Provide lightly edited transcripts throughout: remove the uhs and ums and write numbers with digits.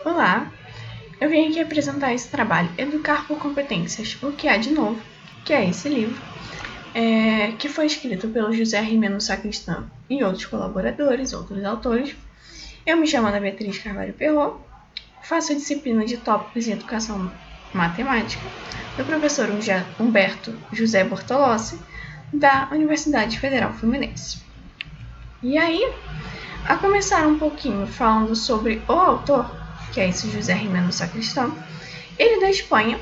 Olá, eu vim aqui apresentar esse trabalho, Educar por Competências, o que há de novo, que é esse livro, que foi escrito pelo José Rimeno Sacristão e outros colaboradores, outros autores. Eu me chamo Ana Beatriz Carvalho Perrot, faço a disciplina de tópicos em educação matemática do professor Humberto José Bortolossi, da Universidade Federal Fluminense. E aí, a começar um pouquinho falando sobre o autor, que é esse José Rimeno Sacristão, ele é da Espanha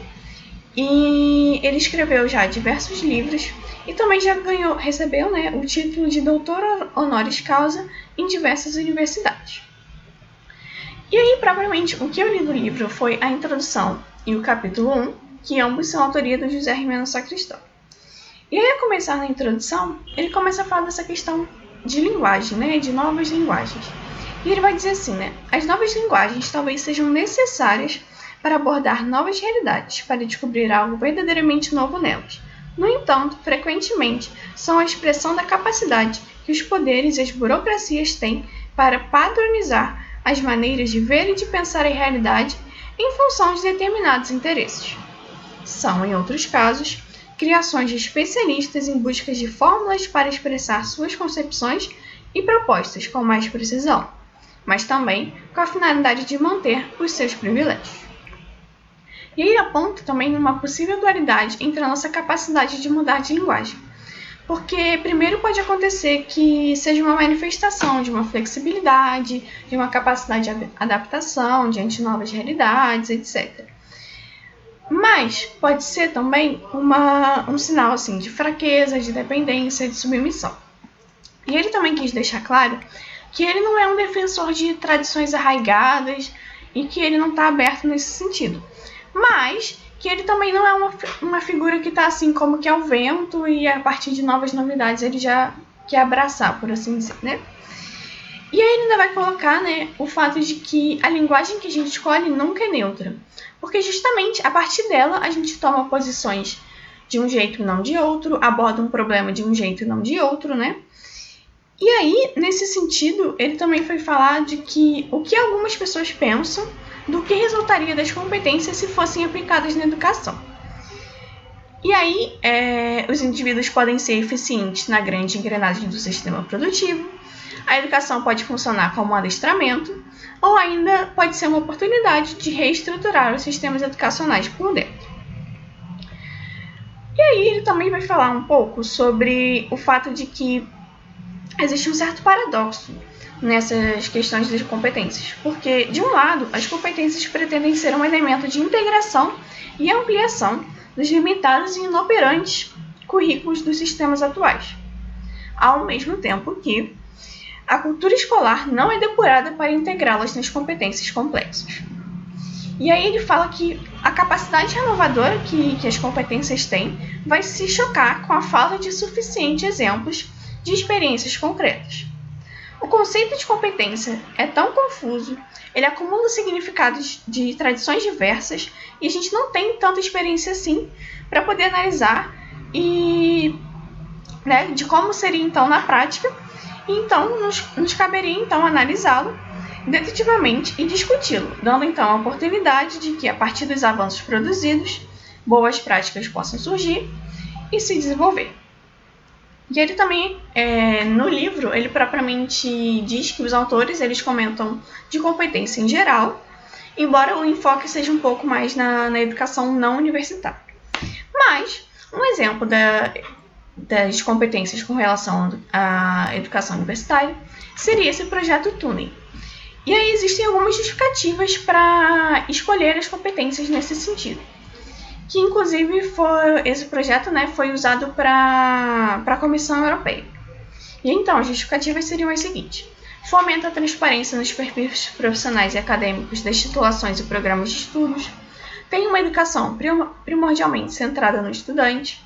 e ele escreveu já diversos livros e também já recebeu o título de doutor honoris causa em diversas universidades. E aí, propriamente, o que eu li do livro foi a introdução e o capítulo 1, que ambos são autoria do José Rimeno Sacristão. E aí, a começar na introdução, ele começa a falar dessa questão de linguagem, de novas linguagens. E ele vai dizer assim, as novas linguagens talvez sejam necessárias para abordar novas realidades, para descobrir algo verdadeiramente novo nelas. No entanto, frequentemente, são a expressão da capacidade que os poderes e as burocracias têm para padronizar as maneiras de ver e de pensar a realidade em função de determinados interesses. São, em outros casos, criações de especialistas em busca de fórmulas para expressar suas concepções e propostas com mais precisão, mas também com a finalidade de manter os seus privilégios. E ele aponta também uma possível dualidade entre a nossa capacidade de mudar de linguagem, porque primeiro pode acontecer que seja uma manifestação de uma flexibilidade, de uma capacidade de adaptação diante de novas realidades, etc. Mas pode ser também um sinal de fraqueza, de dependência, de submissão. E ele também quis deixar claro que ele não é um defensor de tradições arraigadas e que ele não está aberto nesse sentido. Mas que ele também não é uma figura que está assim como que ao vento e a partir de novas novidades ele já quer abraçar, por assim dizer, E aí ele ainda vai colocar, o fato de que a linguagem que a gente escolhe nunca é neutra. Porque justamente a partir dela a gente toma posições de um jeito e não de outro, aborda um problema de um jeito e não de outro, E aí, nesse sentido, ele também foi falar de que o que algumas pessoas pensam do que resultaria das competências se fossem aplicadas na educação. E aí, os indivíduos podem ser eficientes na grande engrenagem do sistema produtivo, a educação pode funcionar como um adestramento, ou ainda pode ser uma oportunidade de reestruturar os sistemas educacionais por dentro. E aí ele também vai falar um pouco sobre o fato de que existe um certo paradoxo nessas questões das competências, porque, de um lado, as competências pretendem ser um elemento de integração e ampliação dos limitados e inoperantes currículos dos sistemas atuais, ao mesmo tempo que a cultura escolar não é depurada para integrá-las nas competências complexas. E aí ele fala que a capacidade renovadora que as competências têm vai se chocar com a falta de suficientes exemplos de experiências concretas. O conceito de competência é tão confuso, ele acumula significados de tradições diversas e a gente não tem tanta experiência assim para poder analisar de como seria então na prática. Então, nos caberia então analisá-lo dedutivamente e discuti-lo, dando então a oportunidade de que, a partir dos avanços produzidos, boas práticas possam surgir e se desenvolver. E ele também, no livro, ele propriamente diz que os autores eles comentam de competência em geral, embora o enfoque seja um pouco mais na educação não universitária. Mas, um exemplo das competências com relação à educação universitária seria esse projeto Tuning. E aí existem algumas justificativas para escolher as competências nesse sentido. Que inclusive esse projeto foi usado para a Comissão Europeia. E então as justificativas seriam as seguintes: fomenta a transparência nos perfis profissionais e acadêmicos das titulações e programas de estudos, tem uma educação primordialmente centrada no estudante,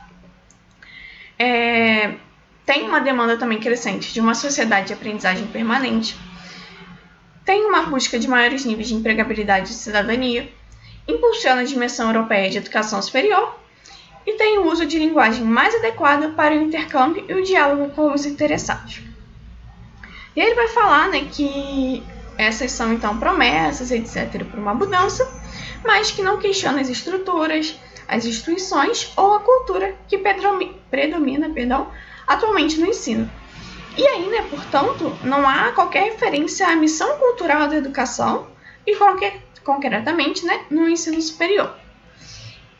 tem uma demanda também crescente de uma sociedade de aprendizagem permanente, tem uma busca de maiores níveis de empregabilidade e cidadania, impulsiona a dimensão europeia de educação superior e tem o uso de linguagem mais adequada para o intercâmbio e o diálogo com os interessados. E ele vai falar que Essas são, então, promessas, etc., para uma mudança, mas que não questionam as estruturas, as instituições ou a cultura que predomina atualmente no ensino. E aí, né, portanto, não há qualquer referência à missão cultural da educação e, concretamente, né, no ensino superior.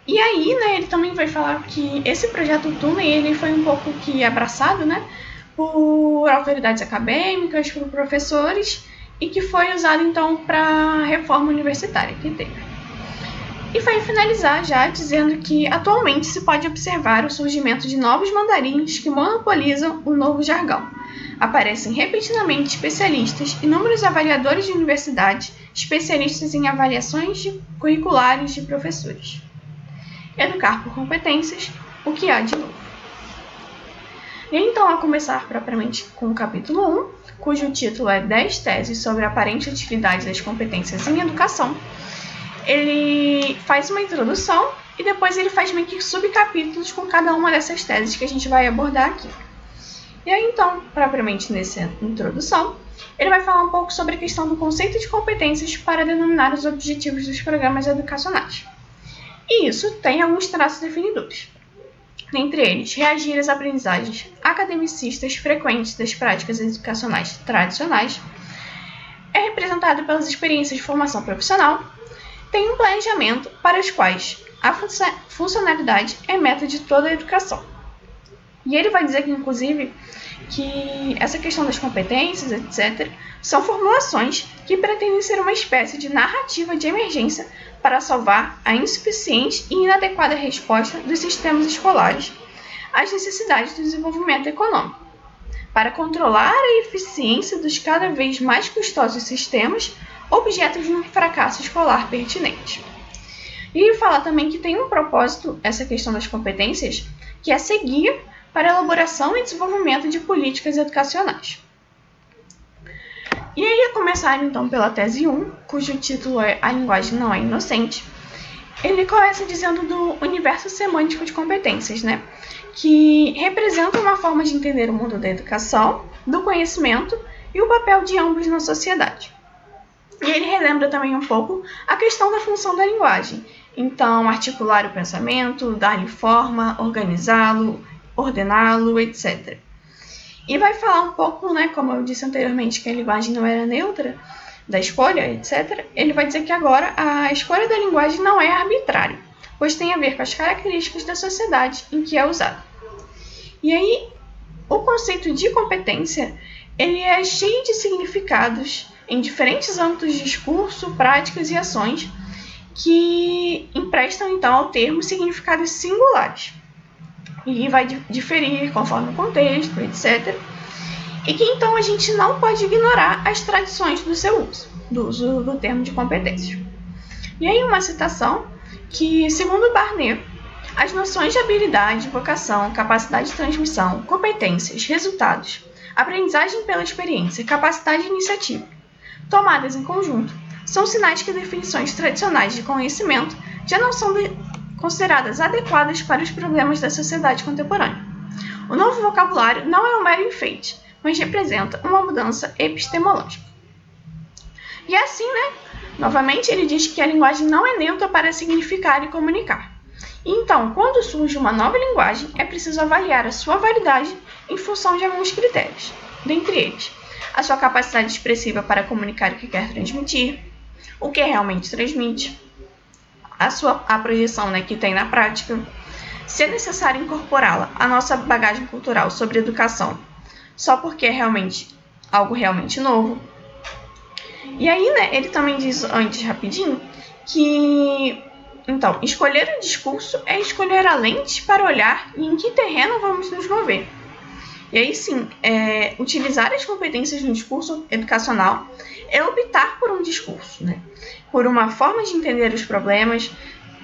E aí, né, ele também vai falar que esse projeto Tunen, ele foi um pouco que abraçado, né, por autoridades acadêmicas, por professores, e que foi usado, então, para a reforma universitária que teve. E vai finalizar já dizendo que atualmente se pode observar o surgimento de novos mandarins que monopolizam o novo jargão. Aparecem repetidamente especialistas, inúmeros avaliadores de universidades, especialistas em avaliações curriculares de professores. Educar por competências, o que há de novo. E então, a começar propriamente com o capítulo 1, cujo título é 10 teses sobre a aparente utilidade das competências em educação, ele faz uma introdução e depois ele faz meio que subcapítulos com cada uma dessas teses que a gente vai abordar aqui. E aí, então, propriamente nessa introdução, ele vai falar um pouco sobre a questão do conceito de competências para denominar os objetivos dos programas educacionais. E isso tem alguns traços definidores. Dentre eles, reagir às aprendizagens academicistas frequentes das práticas educacionais tradicionais, é representado pelas experiências de formação profissional, tem um planejamento para os quais a funcionalidade é meta de toda a educação. E ele vai dizer que, inclusive, que essa questão das competências, etc., são formulações que pretendem ser uma espécie de narrativa de emergência para salvar a insuficiente e inadequada resposta dos sistemas escolares às necessidades do desenvolvimento econômico, para controlar a eficiência dos cada vez mais custosos sistemas objeto de um fracasso escolar pertinente. E ele fala também que tem um propósito, essa questão das competências, que é seguir para a elaboração e desenvolvimento de políticas educacionais. E aí, a começar então pela tese 1, cujo título é A Linguagem Não é Inocente, ele começa dizendo do universo semântico de competências, né? Que representa uma forma de entender o mundo da educação, do conhecimento e o papel de ambos na sociedade. E ele relembra também um pouco a questão da função da linguagem. Então, articular o pensamento, dar-lhe forma, organizá-lo, ordená-lo, etc. E vai falar um pouco, né, como eu disse anteriormente, que a linguagem não era neutra, da escolha, etc. Ele vai dizer que agora a escolha da linguagem não é arbitrária, pois tem a ver com as características da sociedade em que é usada. E aí, o conceito de competência, ele é cheio de significados em diferentes âmbitos de discurso, práticas e ações que emprestam, então, ao termo significados singulares. E vai diferir conforme o contexto, etc. E que, então, a gente não pode ignorar as tradições do seu uso, do uso do termo de competência. E aí uma citação que, segundo Barnet, as noções de habilidade, vocação, capacidade de transmissão, competências, resultados, aprendizagem pela experiência, capacidade de iniciativa, tomadas em conjunto, são sinais que definições tradicionais de conhecimento já não são consideradas adequadas para os problemas da sociedade contemporânea. O novo vocabulário não é um mero enfeite, mas representa uma mudança epistemológica. E assim, né? Novamente, ele diz que a linguagem não é neutra para significar e comunicar. Então, quando surge uma nova linguagem, é preciso avaliar a sua validade em função de alguns critérios. Dentre eles, a sua capacidade expressiva para comunicar o que quer transmitir, o que realmente transmite, a projeção, né, que tem na prática, se é necessário incorporá-la à nossa bagagem cultural sobre educação, só porque é realmente algo realmente novo. E aí, né, ele também diz antes, rapidinho, que, então, escolher o discurso é escolher a lente para olhar e em que terreno vamos nos mover. E aí, sim, utilizar as competências no discurso educacional é optar por um discurso, né, por uma forma de entender os problemas,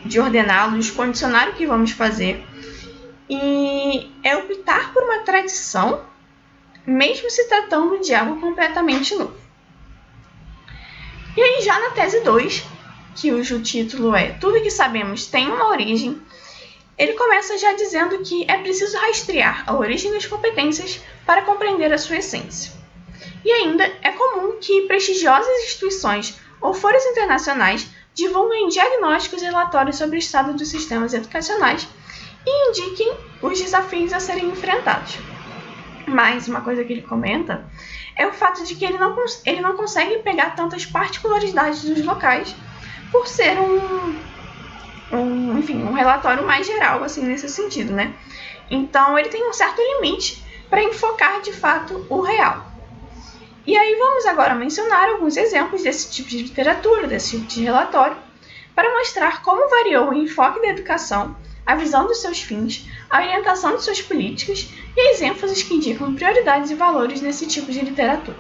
de ordená-los, condicionar o que vamos fazer, e é optar por uma tradição, mesmo se tratando de algo completamente novo. E aí, já na tese 2, cujo título é Tudo que sabemos tem uma origem, ele começa já dizendo que é preciso rastrear a origem das competências para compreender a sua essência. E ainda é comum que prestigiosas instituições ou fóruns internacionais divulguem diagnósticos e relatórios sobre o estado dos sistemas educacionais e indiquem os desafios a serem enfrentados. Mas uma coisa que ele comenta é o fato de que ele não consegue pegar tantas particularidades dos locais por ser um relatório mais geral, assim, nesse sentido, né? Então, ele tem um certo limite para enfocar, de fato, o real. E aí vamos agora mencionar alguns exemplos desse tipo de literatura, desse tipo de relatório, para mostrar como variou o enfoque da educação, a visão dos seus fins, a orientação de suas políticas e as ênfases que indicam prioridades e valores nesse tipo de literatura.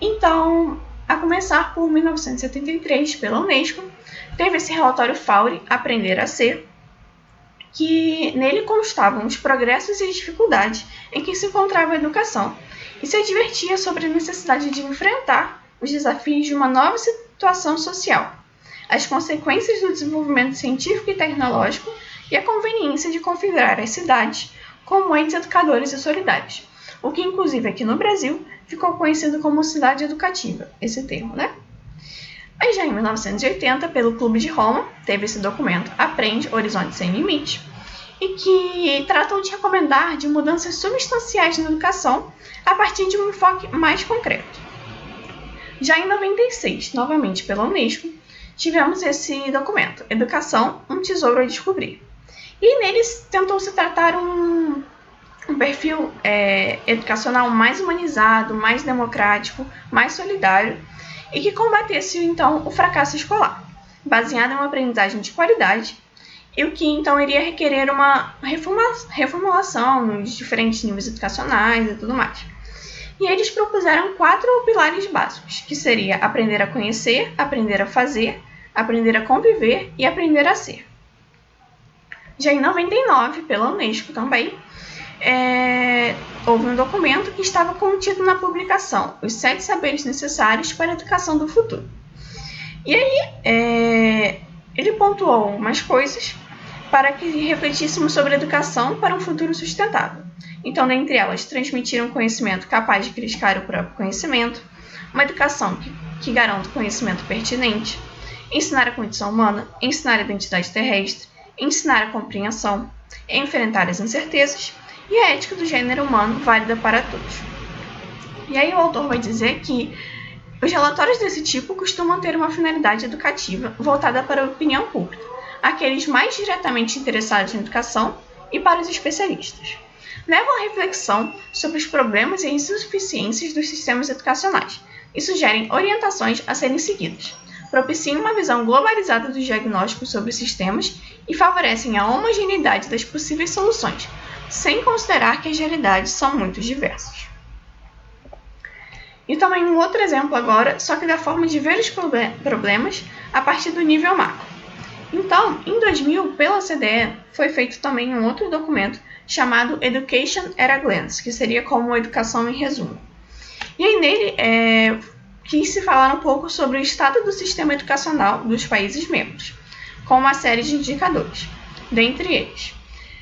Então, a começar por 1973, pela Unesco, teve esse relatório Faure, Aprender a Ser, que nele constavam os progressos e as dificuldades em que se encontrava a educação e se advertia sobre a necessidade de enfrentar os desafios de uma nova situação social, as consequências do desenvolvimento científico e tecnológico e a conveniência de configurar as cidades como entes educadores e solidários, o que inclusive aqui no Brasil ficou conhecido como cidade educativa, esse termo, né? Aí já em 1980, pelo Clube de Roma, teve esse documento Aprende, Horizonte Sem Limite, e que tratam de recomendar de mudanças substanciais na educação a partir de um enfoque mais concreto. Já em 96, novamente pela Unesco, tivemos esse documento, Educação, um Tesouro a Descobrir. E neles tentou-se tratar um perfil educacional mais humanizado, mais democrático, mais solidário, e que combatesse, então, o fracasso escolar, baseado em uma aprendizagem de qualidade, e o que, então, iria requerer uma reformulação nos diferentes níveis educacionais e tudo mais. E eles propuseram 4 pilares básicos, que seria aprender a conhecer, aprender a fazer, aprender a conviver e aprender a ser. Já em 99, pela Unesco também, houve um documento que estava contido na publicação Os 7 Saberes Necessários para a Educação do Futuro. E aí, ele pontuou algumas coisas para que refletíssemos sobre a educação para um futuro sustentável. Então, dentre elas, transmitir um conhecimento capaz de criticar o próprio conhecimento, uma educação que garanta o conhecimento pertinente, ensinar a condição humana, ensinar a identidade terrestre, ensinar a compreensão, enfrentar as incertezas e a ética do gênero humano válida para todos. E aí o autor vai dizer que os relatórios desse tipo costumam ter uma finalidade educativa voltada para a opinião pública, aqueles mais diretamente interessados na educação e para os especialistas. Levam à reflexão sobre os problemas e insuficiências dos sistemas educacionais e sugerem orientações a serem seguidas. Propiciam uma visão globalizada dos diagnósticos sobre os sistemas e favorecem a homogeneidade das possíveis soluções, sem considerar que as realidades são muito diversas. E também um outro exemplo agora, só que da forma de ver os problemas a partir do nível macro. Então, em 2000, pela OCDE, foi feito também um outro documento chamado Education at a Glance, que seria como Educação em Resumo. E aí nele quis se falar um pouco sobre o estado do sistema educacional dos países membros, com uma série de indicadores, dentre eles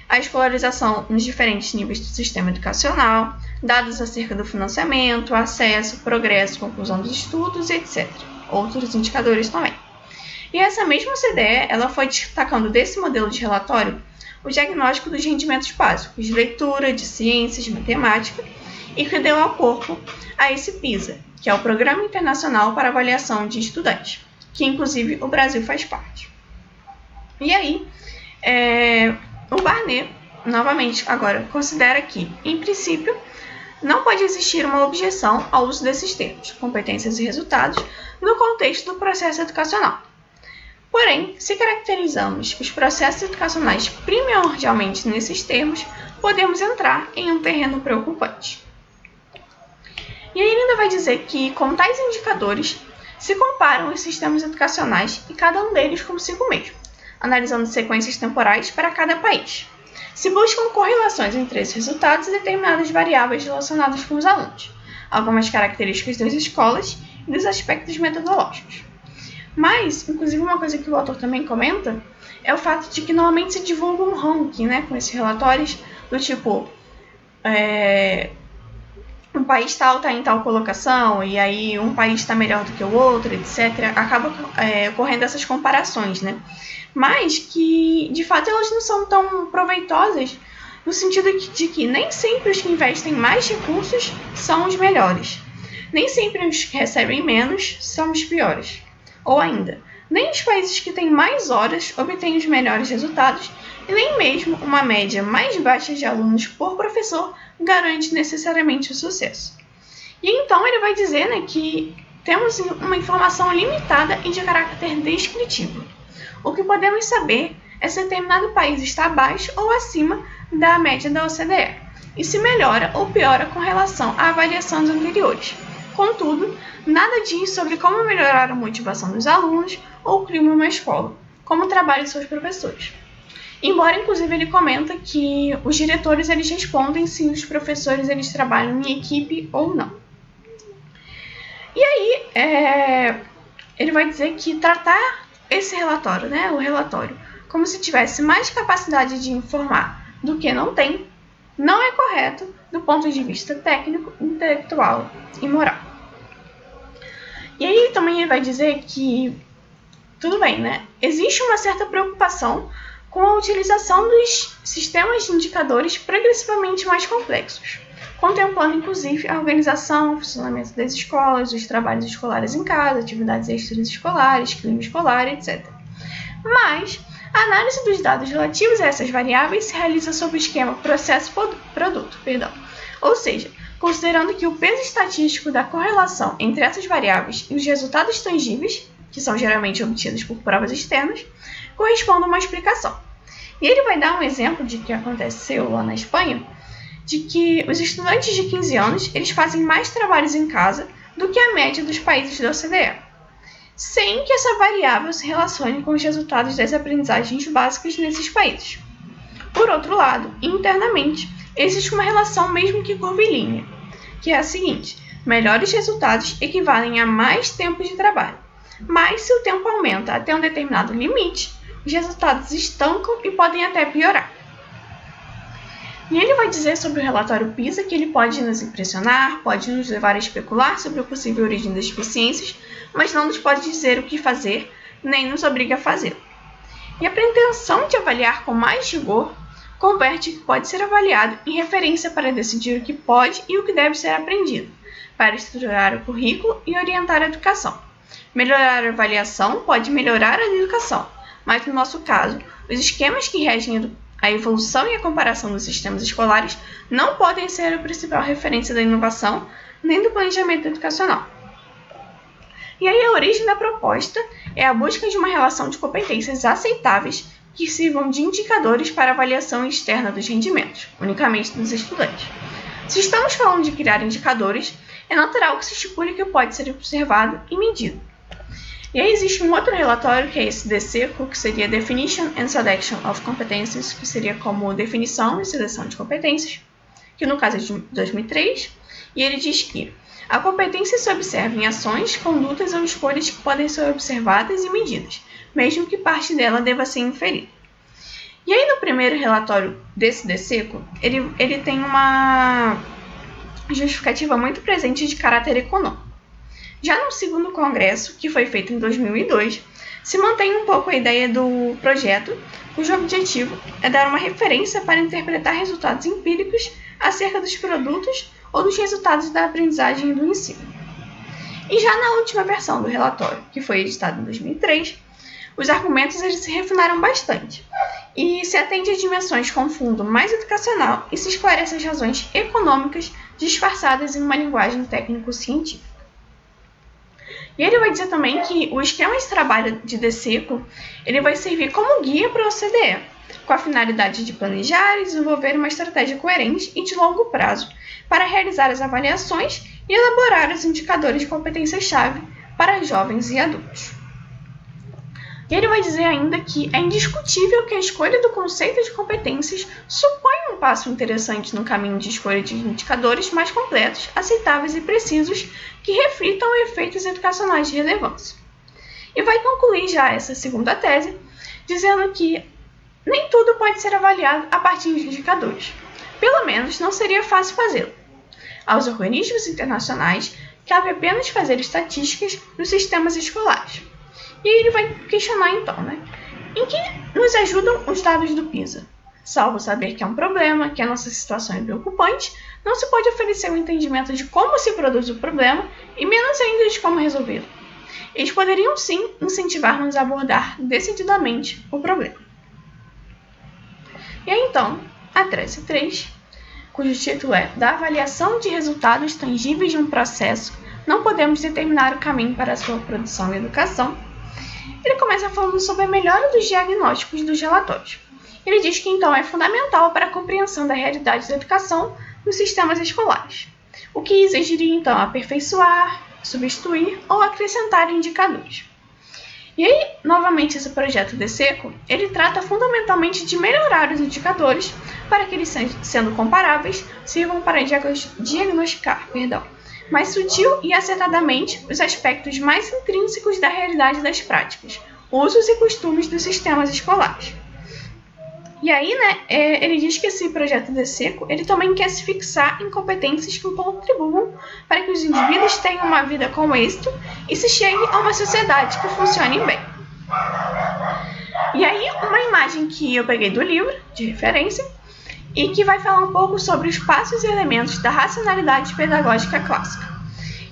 a escolarização nos diferentes níveis do sistema educacional, dados acerca do financiamento, acesso, progresso, conclusão dos estudos, etc. Outros indicadores também. E essa mesma OCDE, ela foi destacando desse modelo de relatório o diagnóstico dos rendimentos básicos de leitura, de ciências, matemática, e que deu ao corpo a esse PISA, que é o Programa Internacional para Avaliação de Estudantes, que inclusive o Brasil faz parte. E aí, o Barnett, novamente, agora considera que, em princípio, não pode existir uma objeção ao uso desses termos, competências e resultados, no contexto do processo educacional. Porém, se caracterizamos os processos educacionais primordialmente nesses termos, podemos entrar em um terreno preocupante. E ele ainda vai dizer que, com tais indicadores, se comparam os sistemas educacionais e cada um deles consigo mesmo, analisando sequências temporais para cada país. Se buscam correlações entre esses resultados e determinadas variáveis relacionadas com os alunos, algumas características das escolas e dos aspectos metodológicos. Mas, inclusive, uma coisa que o autor também comenta é o fato de que normalmente se divulga um ranking, né, com esses relatórios do tipo um país tal está em tal colocação e aí um país está melhor do que o outro, etc. Acaba ocorrendo essas comparações, né? Mas que, de fato, elas não são tão proveitosas no sentido de que nem sempre os que investem mais recursos são os melhores. Nem sempre os que recebem menos são os piores. Ou ainda, nem os países que têm mais horas obtêm os melhores resultados e nem mesmo uma média mais baixa de alunos por professor garante necessariamente o sucesso. E então ele vai dizer, né, que temos uma informação limitada e de caráter descritivo. O que podemos saber é se determinado país está abaixo ou acima da média da OCDE e se melhora ou piora com relação a avaliações anteriores. Contudo, nada diz sobre como melhorar a motivação dos alunos ou o clima em uma escola, como trabalham seus professores. Embora, inclusive, ele comenta que os diretores eles respondem se os professores eles trabalham em equipe ou não. E aí, ele vai dizer que tratar esse relatório, né, o relatório, como se tivesse mais capacidade de informar do que não tem, não é correto do ponto de vista técnico, intelectual e moral. E aí também ele vai dizer que, tudo bem, né, existe uma certa preocupação com a utilização dos sistemas de indicadores progressivamente mais complexos, contemplando inclusive a organização, o funcionamento das escolas, os trabalhos escolares em casa, atividades extraescolares, clima escolar, etc. Mas a análise dos dados relativos a essas variáveis se realiza sob o esquema processo-produto, ou seja, considerando que o peso estatístico da correlação entre essas variáveis e os resultados tangíveis, que são geralmente obtidos por provas externas, corresponde a uma explicação. E ele vai dar um exemplo de que aconteceu lá na Espanha, de que os estudantes de 15 anos eles fazem mais trabalhos em casa do que a média dos países da OCDE, sem que essa variável se relacione com os resultados das aprendizagens básicas nesses países. Por outro lado, internamente, existe uma relação mesmo que curvilínea, que é a seguinte: melhores resultados equivalem a mais tempo de trabalho, mas se o tempo aumenta até um determinado limite, os resultados estancam e podem até piorar. E ele vai dizer sobre o relatório PISA que ele pode nos impressionar, pode nos levar a especular sobre a possível origem das deficiências, mas não nos pode dizer o que fazer, nem nos obriga a fazê-lo. E a pretensão de avaliar com mais rigor converte o que pode ser avaliado em referência para decidir o que pode e o que deve ser aprendido, para estruturar o currículo e orientar a educação. Melhorar a avaliação pode melhorar a educação, mas no nosso caso, os esquemas que regem a evolução e a comparação dos sistemas escolares não podem ser a principal referência da inovação nem do planejamento educacional. E aí a origem da proposta é a busca de uma relação de competências aceitáveis que sirvam de indicadores para a avaliação externa dos rendimentos, unicamente dos estudantes. Se estamos falando de criar indicadores, é natural que se estipule que pode ser observado e medido. E aí existe um outro relatório, que é esse DSECO, que seria Definition and Selection of Competencies, que seria como definição e seleção de competências, que no caso é de 2003, e ele diz que a competência se observa em ações, condutas ou escolhas que podem ser observadas e medidas, mesmo que parte dela deva ser inferida. E aí no primeiro relatório desse DSECO, ele tem uma justificativa muito presente de caráter econômico. Já no segundo congresso, que foi feito em 2002, se mantém um pouco a ideia do projeto, cujo objetivo é dar uma referência para interpretar resultados empíricos acerca dos produtos ou dos resultados da aprendizagem e do ensino. E já na última versão do relatório, que foi editado em 2003, os argumentos eles se refinaram bastante e se atende a dimensões com fundo mais educacional e se esclarece as razões econômicas disfarçadas em uma linguagem técnico-científica. E ele vai dizer também que o esquema de trabalho de DSECO ele vai servir como guia para a OCDE, com a finalidade de planejar e desenvolver uma estratégia coerente e de longo prazo para realizar as avaliações e elaborar os indicadores de competência-chave para jovens e adultos. E ele vai dizer ainda que é indiscutível que a escolha do conceito de competências supõe um passo interessante no caminho de escolha de indicadores mais completos, aceitáveis e precisos que reflitam efeitos educacionais de relevância. E vai concluir já essa segunda tese, dizendo que nem tudo pode ser avaliado a partir de indicadores. Pelo menos não seria fácil fazê-lo. aos organismos internacionais cabe apenas fazer estatísticas dos sistemas escolares. E aí ele vai questionar então, em que nos ajudam os dados do PISA? Salvo saber que é um problema, que a nossa situação é preocupante, não se pode oferecer um entendimento de como se produz o problema e menos ainda de como resolvê-lo. Eles poderiam sim incentivar-nos a abordar decididamente o problema. E aí então, a tese 3, cujo título é Da avaliação de resultados tangíveis de um processo, não podemos determinar o caminho para a sua produção e educação. Ele começa falando sobre a melhora dos diagnósticos dos relatórios. Ele diz que então é fundamental para a compreensão da realidade da educação nos sistemas escolares, o que exigiria então aperfeiçoar, substituir ou acrescentar indicadores. E aí, novamente, esse projeto DSECO, ele trata fundamentalmente de melhorar os indicadores para que eles, sendo comparáveis, sirvam para diagnosticar, mais sutil e acertadamente os aspectos mais intrínsecos da realidade das práticas, usos e costumes dos sistemas escolares. E aí, ele diz que esse projeto DSECO, ele também quer se fixar em competências que contribuam para que os indivíduos tenham uma vida com êxito e se chegue a uma sociedade que funcione bem. E aí, uma imagem que eu peguei do livro, de referência, e que vai falar um pouco sobre os passos e elementos da racionalidade pedagógica clássica.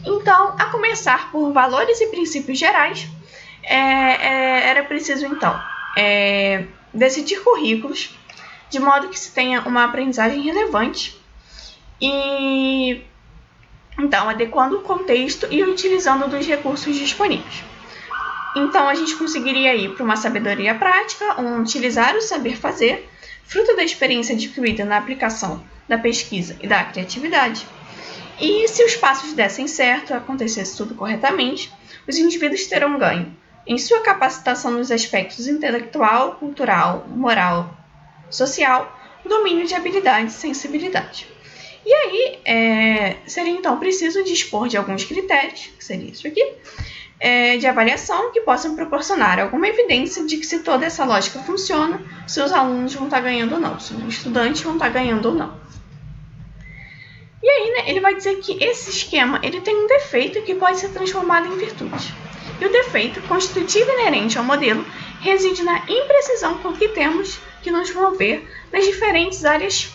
Então, a começar por valores e princípios gerais, era preciso, então, decidir currículos, de modo que se tenha uma aprendizagem relevante e, então, adequando o contexto e utilizando dos recursos disponíveis. Então, a gente conseguiria ir para uma sabedoria prática, utilizar o saber fazer, fruto da experiência adquirida na aplicação da pesquisa e da criatividade. E se os passos dessem certo, acontecesse tudo corretamente, os indivíduos terão ganho em sua capacitação nos aspectos intelectual, cultural, moral, social, domínio de habilidade e sensibilidade. E aí, seria então preciso dispor de alguns critérios, que seria isso aqui, de avaliação que possam proporcionar alguma evidência de que se toda essa lógica funciona, se os alunos vão estar ganhando ou não, se os estudantes vão estar ganhando ou não. E aí, ele vai dizer que esse esquema ele tem um defeito que pode ser transformado em virtude. E o defeito, constitutivo inerente ao modelo, reside na imprecisão com que temos que nos mover nas diferentes áreas,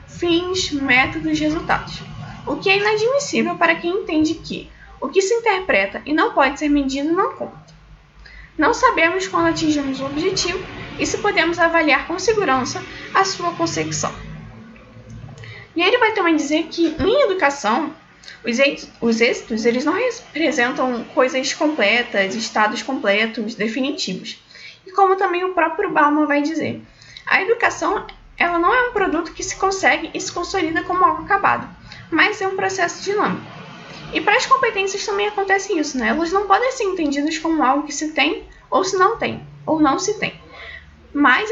fins, métodos e resultados, o que é inadmissível para quem entende que o que se interpreta e não pode ser medido não conta. Não sabemos quando atingimos o objetivo e se podemos avaliar com segurança a sua consecução. E aí ele vai também dizer que em educação, os êxitos eles não representam coisas completas, estados completos, definitivos. E como também o próprio Bauman vai dizer, a educação ela não é um produto que se consegue e se consolida como algo acabado, mas é um processo dinâmico. E para as competências também acontece isso, Elas não podem ser entendidas como algo que se tem ou se não tem, ou não se tem. Mas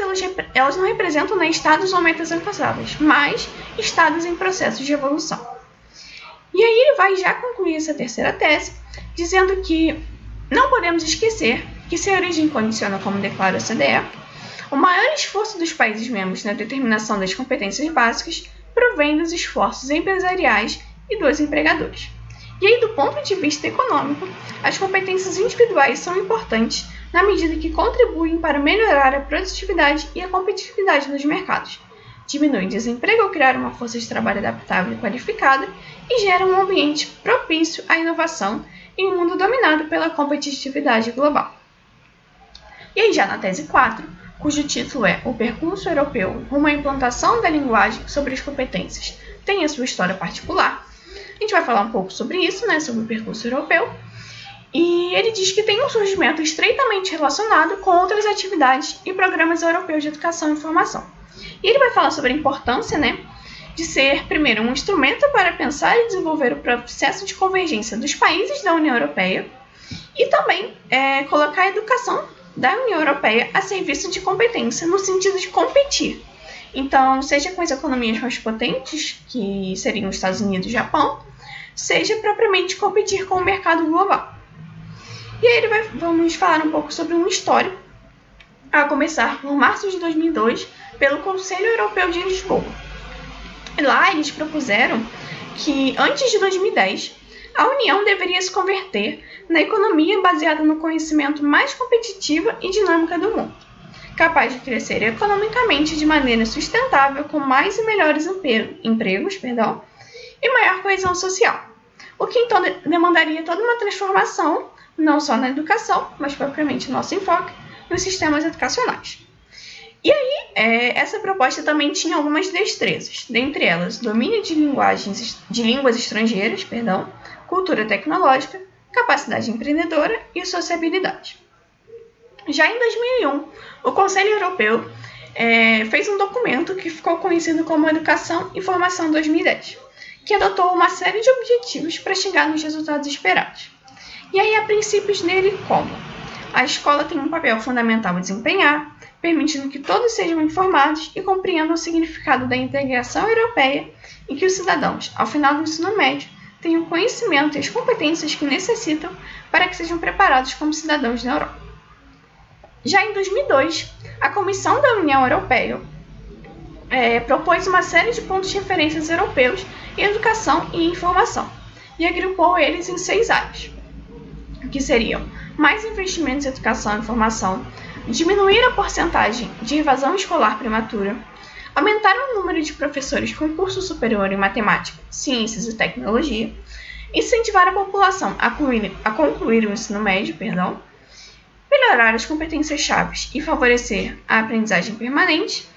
elas não representam estados ou metas alcançáveis, mas estados em processo de evolução. E aí ele vai já concluir essa terceira tese, dizendo que não podemos esquecer que se a origem condiciona, como declara a OCDE, o maior esforço dos países membros na determinação das competências básicas provém dos esforços empresariais e dos empregadores. E aí, do ponto de vista econômico, as competências individuais são importantes na medida que contribuem para melhorar a produtividade e a competitividade nos mercados, diminuem o desemprego ao criar uma força de trabalho adaptável e qualificada e geram um ambiente propício à inovação em um mundo dominado pela competitividade global. E aí, já na tese 4, cujo título é O Percurso Europeu rumo à implantação da linguagem sobre as competências, tem a sua história particular. A gente vai falar um pouco sobre isso, sobre o percurso europeu. E ele diz que tem um surgimento estreitamente relacionado com outras atividades e programas europeus de educação e informação. E ele vai falar sobre a importância, de ser, primeiro, um instrumento para pensar e desenvolver o processo de convergência dos países da União Europeia e também colocar a educação da União Europeia a serviço de competência, no sentido de competir. Então, seja com as economias mais potentes, que seriam os Estados Unidos e Japão, seja propriamente competir com o mercado global. E aí vamos falar um pouco sobre um histórico, a começar por março de 2002, pelo Conselho Europeu de Lisboa. E lá eles propuseram que, antes de 2010, a União deveria se converter na economia baseada no conhecimento mais competitiva e dinâmica do mundo, capaz de crescer economicamente de maneira sustentável, com mais e melhores empregos e maior coesão social, o que então demandaria toda uma transformação, não só na educação, mas propriamente nosso enfoque nos sistemas educacionais. E aí, essa proposta também tinha algumas destrezas, dentre elas domínio de línguas estrangeiras, cultura tecnológica, capacidade empreendedora e sociabilidade. Já em 2001, o Conselho Europeu fez um documento que ficou conhecido como Educação e Formação 2010, que adotou uma série de objetivos para chegar nos resultados esperados. E aí há princípios nele como: a escola tem um papel fundamental a desempenhar, permitindo que todos sejam informados e compreendam o significado da integração europeia e que os cidadãos, ao final do ensino médio, tenham o conhecimento e as competências que necessitam para que sejam preparados como cidadãos na Europa. Já em 2002, a Comissão da União Europeia propôs uma série de pontos de referências europeus em educação e informação e agrupou eles em 6 áreas, que seriam mais investimentos em educação e informação, diminuir a porcentagem de evasão escolar prematura, aumentar o número de professores com curso superior em matemática, ciências e tecnologia, incentivar a população a concluir o ensino médio, melhorar as competências-chave e favorecer a aprendizagem permanente,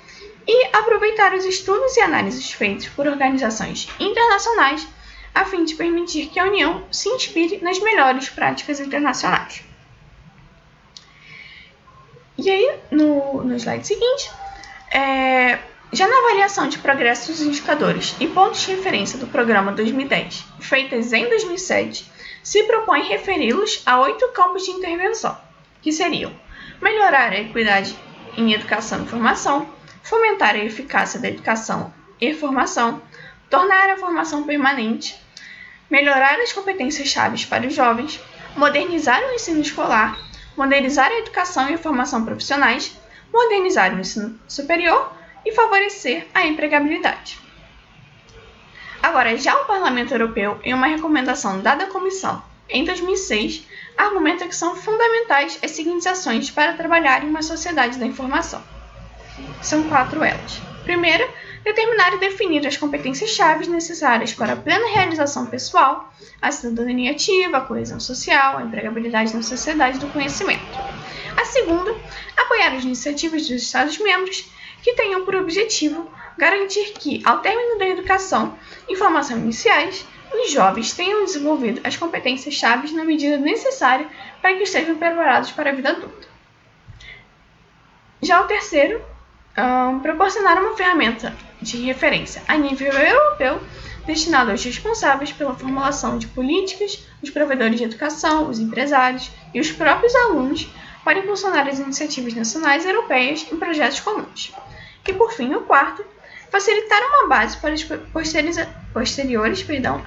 e aproveitar os estudos e análises feitos por organizações internacionais a fim de permitir que a União se inspire nas melhores práticas internacionais. E aí, no slide seguinte, já na avaliação de progressos dos indicadores e pontos de referência do programa 2010, feitas em 2007, se propõe referi-los a 8 campos de intervenção, que seriam: melhorar a equidade em educação e formação, fomentar a eficácia da educação e formação, tornar a formação permanente, melhorar as competências-chave para os jovens, modernizar o ensino escolar, modernizar a educação e a formação profissionais, modernizar o ensino superior e favorecer a empregabilidade. Agora, já o Parlamento Europeu, em uma recomendação dada à Comissão em 2006, argumenta que são fundamentais as seguintes ações para trabalhar em uma sociedade da informação. São 4 elas. Primeira, determinar e definir as competências-chave necessárias para a plena realização pessoal, a cidadania ativa, a coesão social, a empregabilidade na sociedade do conhecimento. A segunda, apoiar as iniciativas dos Estados-membros que tenham por objetivo garantir que, ao término da educação e formação iniciais, os jovens tenham desenvolvido as competências-chave na medida necessária para que estejam preparados para a vida adulta. Já o terceiro, proporcionar uma ferramenta de referência a nível europeu destinada aos responsáveis pela formulação de políticas, os provedores de educação, os empresários e os próprios alunos para impulsionar as iniciativas nacionais e europeias em projetos comuns. E, por fim, o quarto, facilitar uma base para as posteriores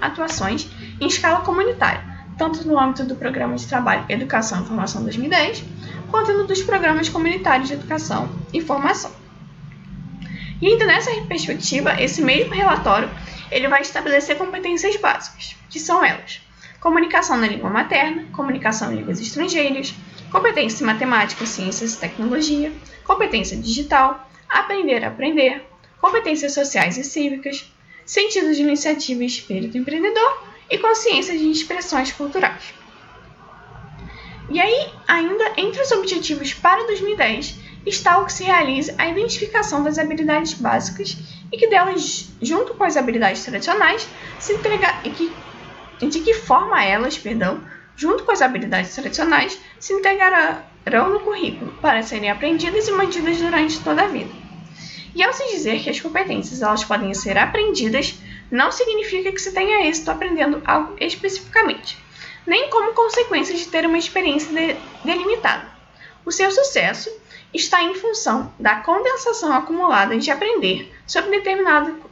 atuações em escala comunitária, tanto no âmbito do Programa de Trabalho Educação e Formação 2010, quanto no dos Programas Comunitários de Educação e Formação. E ainda nessa perspectiva, esse mesmo relatório ele vai estabelecer competências básicas, que são elas: comunicação na língua materna, comunicação em línguas estrangeiras, competência em matemática, ciências e tecnologia, competência digital, aprender a aprender, competências sociais e cívicas, sentido de iniciativa e espírito empreendedor e consciência de expressões culturais. E aí, ainda entre os objetivos para 2010, está o que se realize a identificação das habilidades básicas e que delas, junto com as habilidades tradicionais, de que forma elas, junto com as habilidades tradicionais, se integrarão no currículo para serem aprendidas e mantidas durante toda a vida. E ao se dizer que as competências elas podem ser aprendidas, não significa que se tenha êxito aprendendo algo especificamente, nem como consequência de ter uma experiência delimitada. O seu sucesso está em função da condensação acumulada de aprender sobre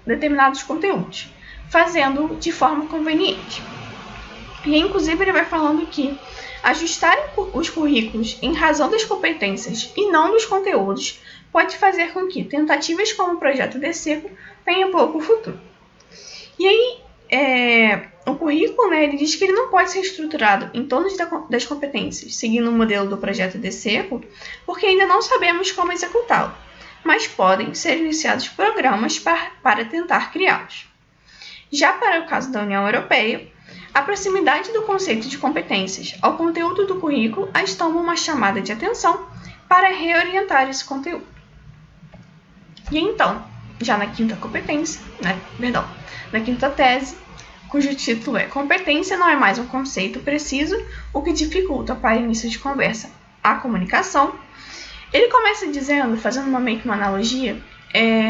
determinados conteúdos, fazendo de forma conveniente. E inclusive ele vai falando que ajustar os currículos em razão das competências e não dos conteúdos pode fazer com que tentativas como o projeto DCECO tenham pouco futuro. E aí, o currículo, né, ele diz que ele não pode ser estruturado em torno das competências, seguindo o modelo do projeto DSECO, porque ainda não sabemos como executá-lo, mas podem ser iniciados programas para tentar criá-los. Já para o caso da União Europeia, a proximidade do conceito de competências ao conteúdo do currículo as toma uma chamada de atenção para reorientar esse conteúdo. E então, já na quinta na quinta tese, cujo título é Competência não é mais um conceito preciso, o que dificulta para início de conversa a comunicação. Ele começa dizendo, fazendo meio que uma analogia,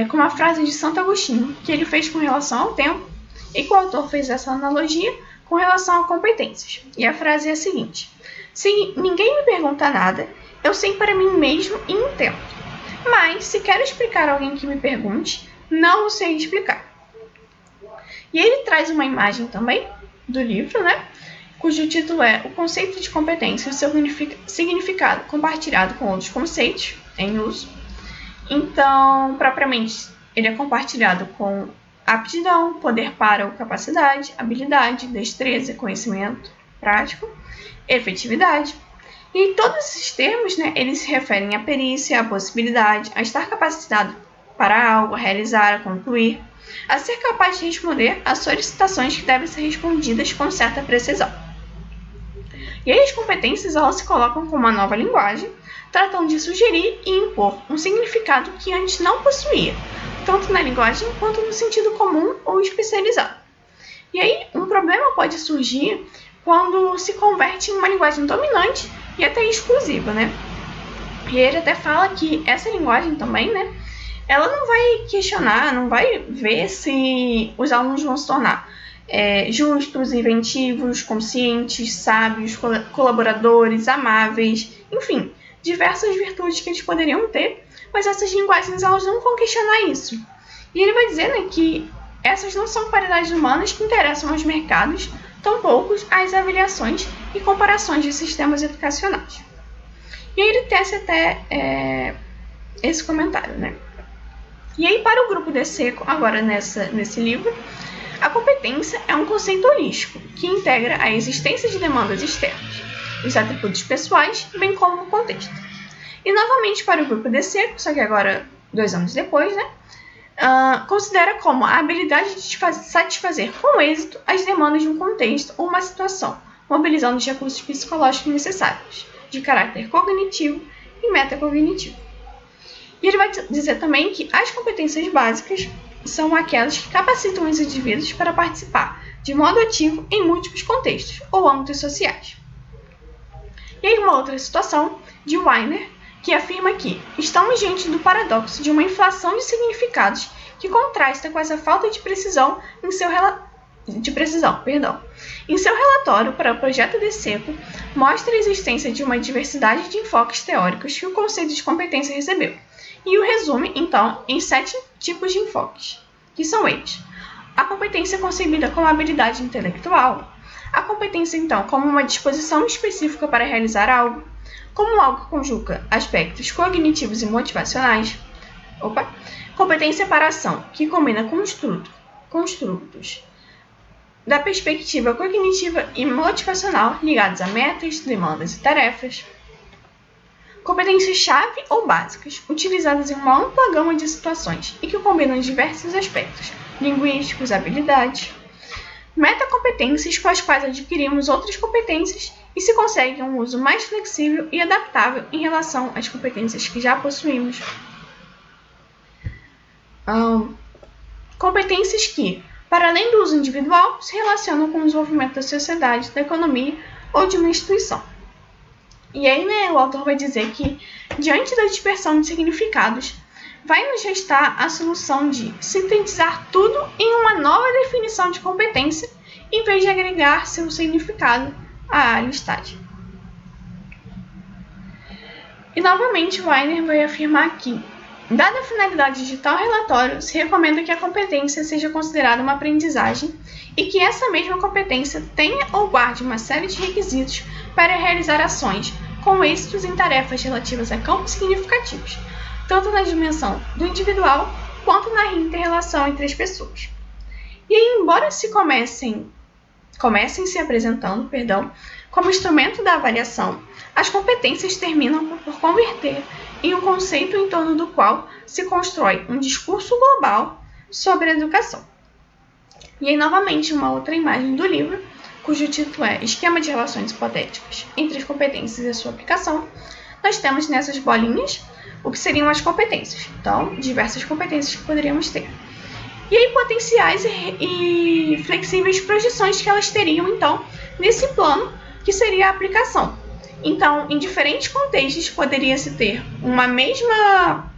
com uma frase de Santo Agostinho, que ele fez com relação ao tempo, e que o autor fez essa analogia com relação a competências. E a frase é a seguinte: se ninguém me pergunta nada, eu sei para mim mesmo e entendo. Mas, se quero explicar a alguém que me pergunte, não o sei explicar. E ele traz uma imagem também do livro, né? Cujo título é O Conceito de Competência e o seu significado compartilhado com outros conceitos em uso. Então, propriamente, ele é compartilhado com aptidão, poder para ou capacidade, habilidade, destreza, conhecimento prático, efetividade. E todos esses termos, né, eles se referem à perícia, à possibilidade, a estar capacitado para algo, a realizar, a concluir, a ser capaz de responder a solicitações que devem ser respondidas com certa precisão. E aí as competências elas se colocam como uma nova linguagem, tratando de sugerir e impor um significado que antes não possuía, tanto na linguagem quanto no sentido comum ou especializado. E aí um problema pode surgir quando se converte em uma linguagem dominante e até exclusiva, né? E ele até fala que essa linguagem também, né, ela não vai questionar, não vai ver se os alunos vão se tornar justos, inventivos, conscientes, sábios, colaboradores, amáveis, enfim, diversas virtudes que eles poderiam ter, mas essas linguagens elas não vão questionar isso. E ele vai dizer, né, que essas não são qualidades humanas que interessam aos mercados, tampouco às avaliações e comparações de sistemas educacionais. E aí ele tece até esse comentário, né? E aí, para o grupo DSECO, agora nesse livro, a competência é um conceito holístico que integra a existência de demandas externas, os atributos pessoais, bem como o contexto. E novamente para o grupo DSECO, só que agora 2 anos depois, né, considera como a habilidade de satisfazer com êxito as demandas de um contexto ou uma situação, mobilizando os recursos psicológicos necessários, de caráter cognitivo e metacognitivo. E ele vai dizer também que as competências básicas são aquelas que capacitam os indivíduos para participar de modo ativo em múltiplos contextos ou âmbitos sociais. E aí uma outra situação de Weiner, que afirma que estamos diante do paradoxo de uma inflação de significados que contrasta com essa falta de precisão em seu Em seu relatório para o projeto DSECO, mostra a existência de uma diversidade de enfoques teóricos que o conceito de competência recebeu, e o resume, então, em 7 tipos de enfoques, que são eles: a competência concebida como habilidade intelectual, a competência, então, como uma disposição específica para realizar algo, como algo que conjuga aspectos cognitivos e motivacionais, competência para ação, que combina construtos da perspectiva cognitiva e motivacional ligados a metas, demandas e tarefas. Competências-chave ou básicas, utilizadas em uma ampla gama de situações e que combinam diversos aspectos linguísticos, habilidades. Metacompetências com as quais adquirimos outras competências e se consegue um uso mais flexível e adaptável em relação às competências que já possuímos. Competências que, para além do uso individual, se relacionam com o desenvolvimento da sociedade, da economia ou de uma instituição. E aí, né, o autor vai dizer que, diante da dispersão de significados, vai nos restar a solução de sintetizar tudo em uma nova definição de competência, em vez de agregar seu significado à listagem. E, novamente, Weiner vai afirmar que, dada a finalidade de tal relatório, se recomenda que a competência seja considerada uma aprendizagem e que essa mesma competência tenha ou guarde uma série de requisitos para realizar ações com êxitos em tarefas relativas a campos significativos, tanto na dimensão do individual quanto na inter-relação entre as pessoas. E aí, embora comecem se apresentando, como instrumento da avaliação, as competências terminam por converter em um conceito em torno do qual se constrói um discurso global sobre a educação. E aí, novamente, uma outra imagem do livro, cujo título é Esquema de Relações Hipotéticas entre as Competências e a Sua Aplicação. Nós temos nessas bolinhas o que seriam as competências. Então, diversas competências que poderíamos ter. E aí, potenciais e flexíveis projeções que elas teriam, então, nesse plano, que seria a aplicação. Então, em diferentes contextos, poderia-se ter uma mesma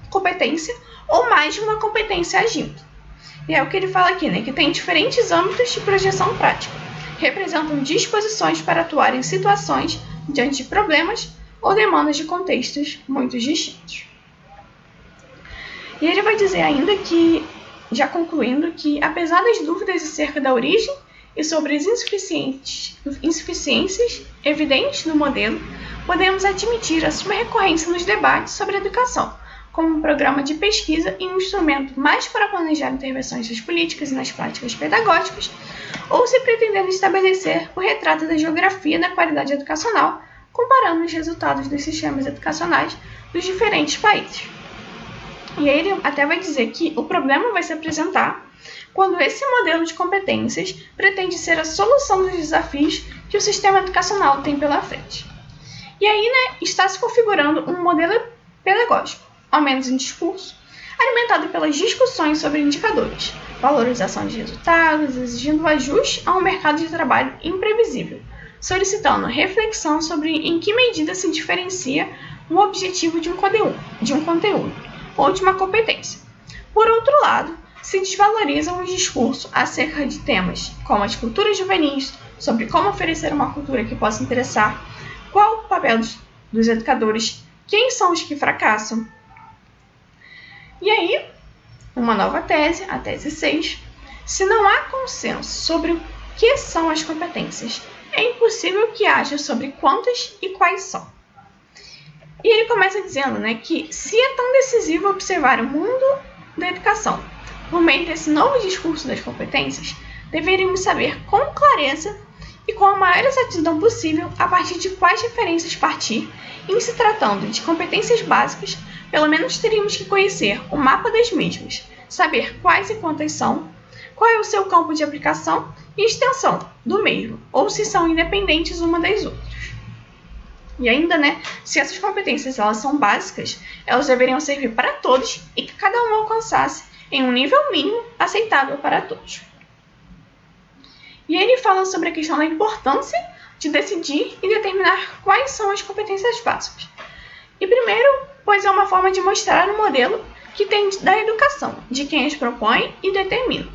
competência ou mais de uma competência agindo. E é o que ele fala aqui, né? Que tem diferentes âmbitos de projeção prática. Representam disposições para atuar em situações diante de problemas ou demandas de contextos muito distintos. E ele vai dizer ainda que, já concluindo, que apesar das dúvidas acerca da origem e sobre as insuficiências evidentes no modelo, podemos admitir a sua recorrência nos debates sobre educação, como um programa de pesquisa e um instrumento mais para planejar intervenções nas políticas e nas práticas pedagógicas, ou se pretendendo estabelecer o retrato da geografia da qualidade educacional, comparando os resultados dos sistemas educacionais dos diferentes países. E aí ele até vai dizer que o problema vai se apresentar quando esse modelo de competências pretende ser a solução dos desafios que o sistema educacional tem pela frente. E aí, está se configurando um modelo pedagógico, ao menos em discurso, alimentado pelas discussões sobre indicadores, valorização de resultados, exigindo o ajuste a um mercado de trabalho imprevisível, solicitando reflexão sobre em que medida se diferencia o objetivo de um conteúdo ou de uma competência. Por outro lado, se desvalorizam os discursos acerca de temas como as culturas juvenis, sobre como oferecer uma cultura que possa interessar, qual o papel dos educadores, quem são os que fracassam. E aí, uma nova tese, a tese 6, se não há consenso sobre o que são as competências, é impossível que haja sobre quantas e quais são. E ele começa dizendo, que se é tão decisivo observar o mundo da educação por meio desse novo discurso das competências, deveríamos saber com clareza e com a maior exatidão possível a partir de quais referências partir. Em se tratando de competências básicas, pelo menos teríamos que conhecer o mapa das mesmas, saber quais e quantas são, qual é o seu campo de aplicação e extensão do mesmo, ou se são independentes uma das outras. E ainda, se essas competências elas são básicas, elas deveriam servir para todos e que cada um alcançasse em um nível mínimo aceitável para todos. E ele fala sobre a questão da importância de decidir e determinar quais são as competências básicas. E primeiro, pois é uma forma de mostrar o modelo que tem da educação, de quem as propõe e determina.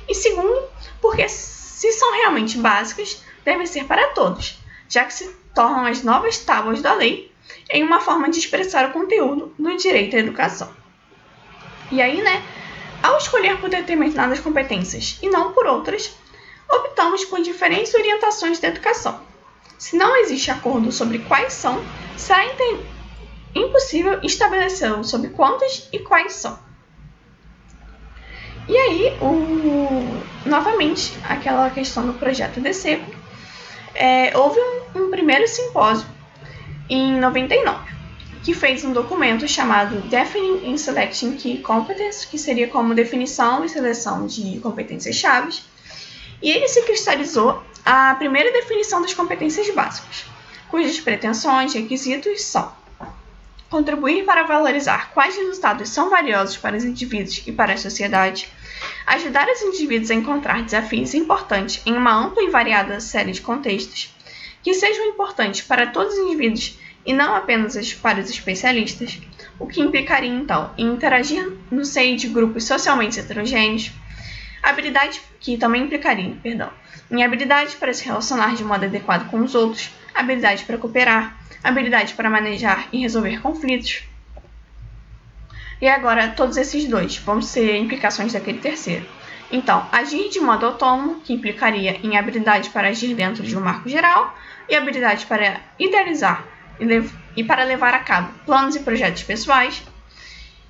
E segundo, porque se são realmente básicas, devem ser para todos, já que se tornam as novas tábuas da lei em uma forma de expressar o conteúdo do direito à educação. E aí, ao escolher por determinadas competências e não por outras, optamos por diferentes orientações da educação. Se não existe acordo sobre quais são, será impossível estabelecer sobre quantas e quais são. E aí, novamente, aquela questão do projeto DCECO, houve um primeiro simpósio em 99, que fez um documento chamado Defining and Selecting Key Competence, que seria como definição e seleção de competências chaves, e ele se cristalizou a primeira definição das competências básicas, cujas pretensões e requisitos são contribuir para valorizar quais resultados são valiosos para os indivíduos e para a sociedade, ajudar os indivíduos a encontrar desafios importantes em uma ampla e variada série de contextos, que sejam importantes para todos os indivíduos e não apenas para os especialistas, o que implicaria, então, em interagir no seio de grupos socialmente heterogêneos, habilidade que também implicaria, em habilidade para se relacionar de modo adequado com os outros, habilidade para cooperar, habilidade para manejar e resolver conflitos. E agora, todos esses dois vão ser implicações daquele terceiro. Então, agir de modo autônomo, que implicaria em habilidade para agir dentro de um marco geral, e habilidade para idealizar e para levar a cabo planos e projetos pessoais,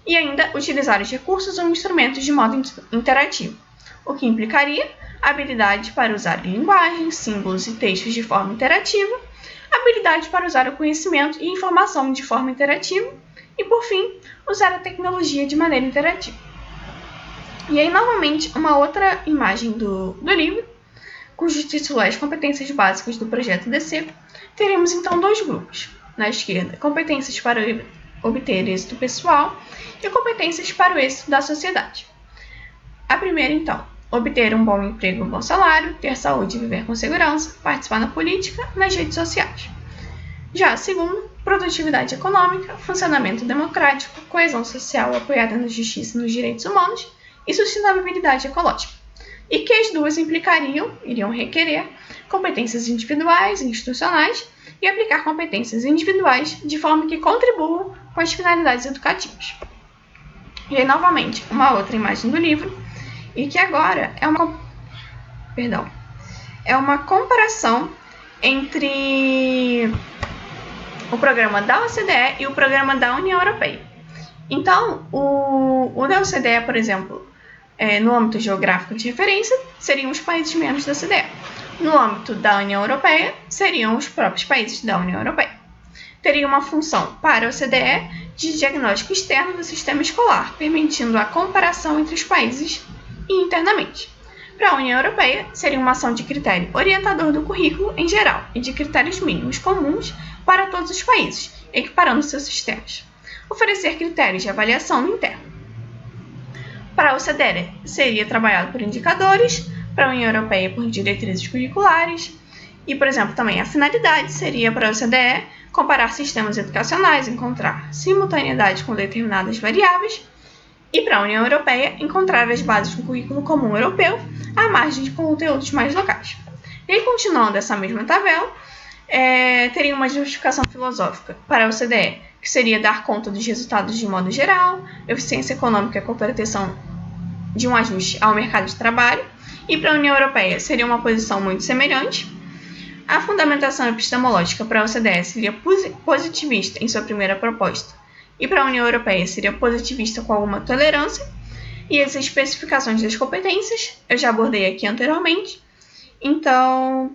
e ainda utilizar os recursos ou instrumentos de modo interativo, o que implicaria habilidade para usar linguagem, símbolos e textos de forma interativa, habilidade para usar o conhecimento e informação de forma interativa e, por fim, usar a tecnologia de maneira interativa. E aí, novamente, uma outra imagem do livro, cujo título é As Competências Básicas do Projeto DC. Teremos, então, dois grupos. Na esquerda, competências para obter êxito pessoal e competências para o êxito da sociedade. A primeira, então, obter um bom emprego e um bom salário, ter saúde e viver com segurança, participar na política, nas redes sociais. Já a segunda, produtividade econômica, funcionamento democrático, coesão social apoiada na justiça e nos direitos humanos e sustentabilidade ecológica. E que as duas iriam requerer competências individuais e institucionais e aplicar competências individuais de forma que contribuam com as finalidades educativas. E aí, novamente, uma outra imagem do livro, e que agora é uma comparação entre o programa da OCDE e o programa da União Europeia. Então, o da OCDE, por exemplo, no âmbito geográfico de referência, seriam os países membros da OCDE. No âmbito da União Europeia, seriam os próprios países da União Europeia. Teria uma função para a OCDE de diagnóstico externo do sistema escolar, permitindo a comparação entre os países e internamente. Para a União Europeia, seria uma ação de critério orientador do currículo em geral e de critérios mínimos comuns para todos os países, equiparando seus sistemas. Oferecer critérios de avaliação no interno. Para a OCDE, seria trabalhado por indicadores, para a União Europeia por diretrizes curriculares, e, por exemplo, também a finalidade seria para a OCDE comparar sistemas educacionais, encontrar simultaneidade com determinadas variáveis, e para a União Europeia encontrar as bases do currículo comum europeu à margem de conteúdos mais locais. E aí, continuando essa mesma tabela, teria uma justificação filosófica para a OCDE, que seria dar conta dos resultados de modo geral, eficiência econômica com proteção de um ajuste ao mercado de trabalho, e para a União Europeia seria uma posição muito semelhante. A fundamentação epistemológica para a OCDE seria positivista em sua primeira proposta, e para a União Europeia seria positivista com alguma tolerância, e as especificações das competências eu já abordei aqui anteriormente, então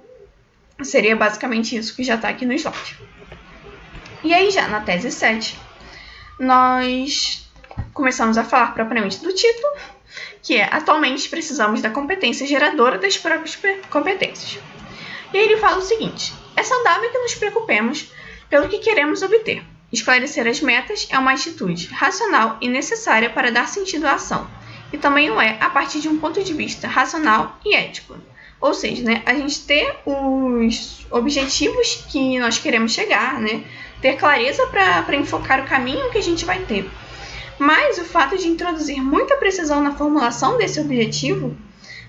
seria basicamente isso que já está aqui no slide. E aí já na tese 7, nós começamos a falar propriamente do título, que é atualmente precisamos da competência geradora das próprias competências. E aí ele fala o seguinte: é saudável que nos preocupemos pelo que queremos obter. Esclarecer as metas é uma atitude racional e necessária para dar sentido à ação, e também o é a partir de um ponto de vista racional e ético. Ou seja, a gente ter os objetivos que nós queremos chegar, ter clareza para enfocar o caminho que a gente vai ter. Mas o fato de introduzir muita precisão na formulação desse objetivo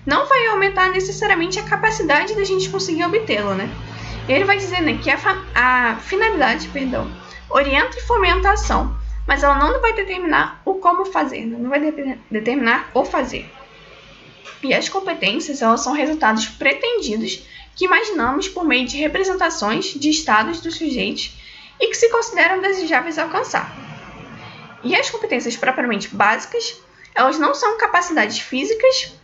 não vai aumentar necessariamente a capacidade da gente conseguir obtê-lo. Ele vai dizer que a finalidade, orienta e fomenta a ação, mas ela não vai determinar o como fazer, não vai determinar o fazer. E as competências, elas são resultados pretendidos que imaginamos por meio de representações de estados dos sujeitos e que se consideram desejáveis alcançar. E as competências propriamente básicas, elas não são capacidades fixas,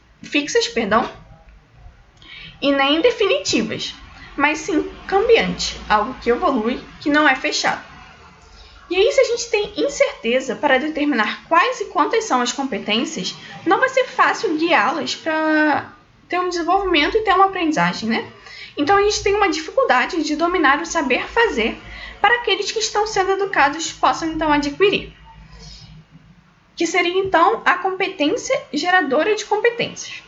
e nem definitivas, mas sim cambiante, algo que evolui, que não é fechado. E aí, se a gente tem incerteza para determinar quais e quantas são as competências, não vai ser fácil guiá-las para ter um desenvolvimento e ter uma aprendizagem, Então, a gente tem uma dificuldade de dominar o saber fazer para aqueles que estão sendo educados possam, então, adquirir. Que seria, então, a competência geradora de competências.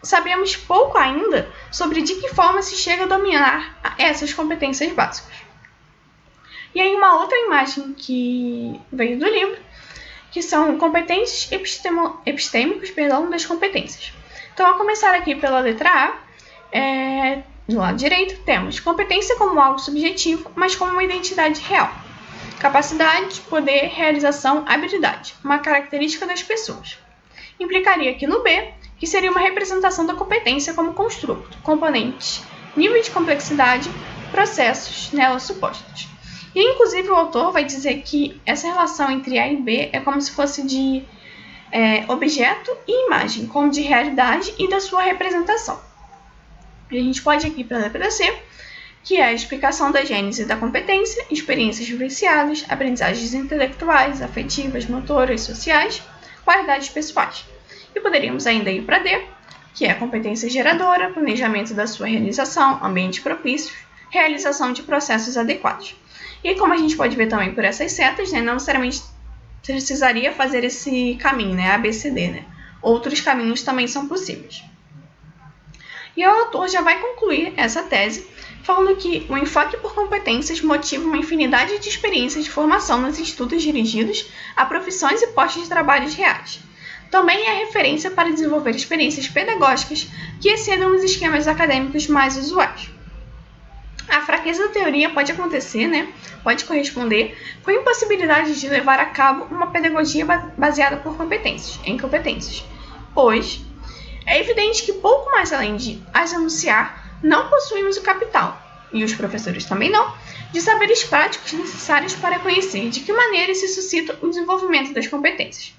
Sabemos pouco ainda sobre de que forma se chega a dominar essas competências básicas. E aí uma outra imagem que veio do livro, que são competências epistêmicos das competências. Então, a começar aqui pela letra A, do lado direito, temos competência como algo subjetivo, mas como uma identidade real. Capacidade, poder, realização, habilidade, uma característica das pessoas. Implicaria aqui no B, que seria uma representação da competência como construto, componentes, nível de complexidade, processos nela supostos. E, inclusive, o autor vai dizer que essa relação entre A e B é como se fosse de objeto e imagem, como de realidade e da sua representação. E a gente pode aqui para a letra C, que é a explicação da gênese da competência, experiências vivenciadas, aprendizagens intelectuais, afetivas, motoras, sociais, qualidades pessoais. E poderíamos ainda ir para D, que é a competência geradora, planejamento da sua realização, ambiente propício, realização de processos adequados. E como a gente pode ver também por essas setas, não necessariamente precisaria fazer esse caminho, ABCD, Outros caminhos também são possíveis. E o autor já vai concluir essa tese falando que o enfoque por competências motiva uma infinidade de experiências de formação nos estudos dirigidos a profissões e postos de trabalho reais. Também é referência para desenvolver experiências pedagógicas que excedam os esquemas acadêmicos mais usuais. A fraqueza da teoria pode acontecer, pode corresponder com a impossibilidade de levar a cabo uma pedagogia baseada em competências, pois é evidente que pouco mais além de as anunciar, não possuímos o capital, e os professores também não, de saberes práticos necessários para conhecer de que maneira se suscita o desenvolvimento das competências.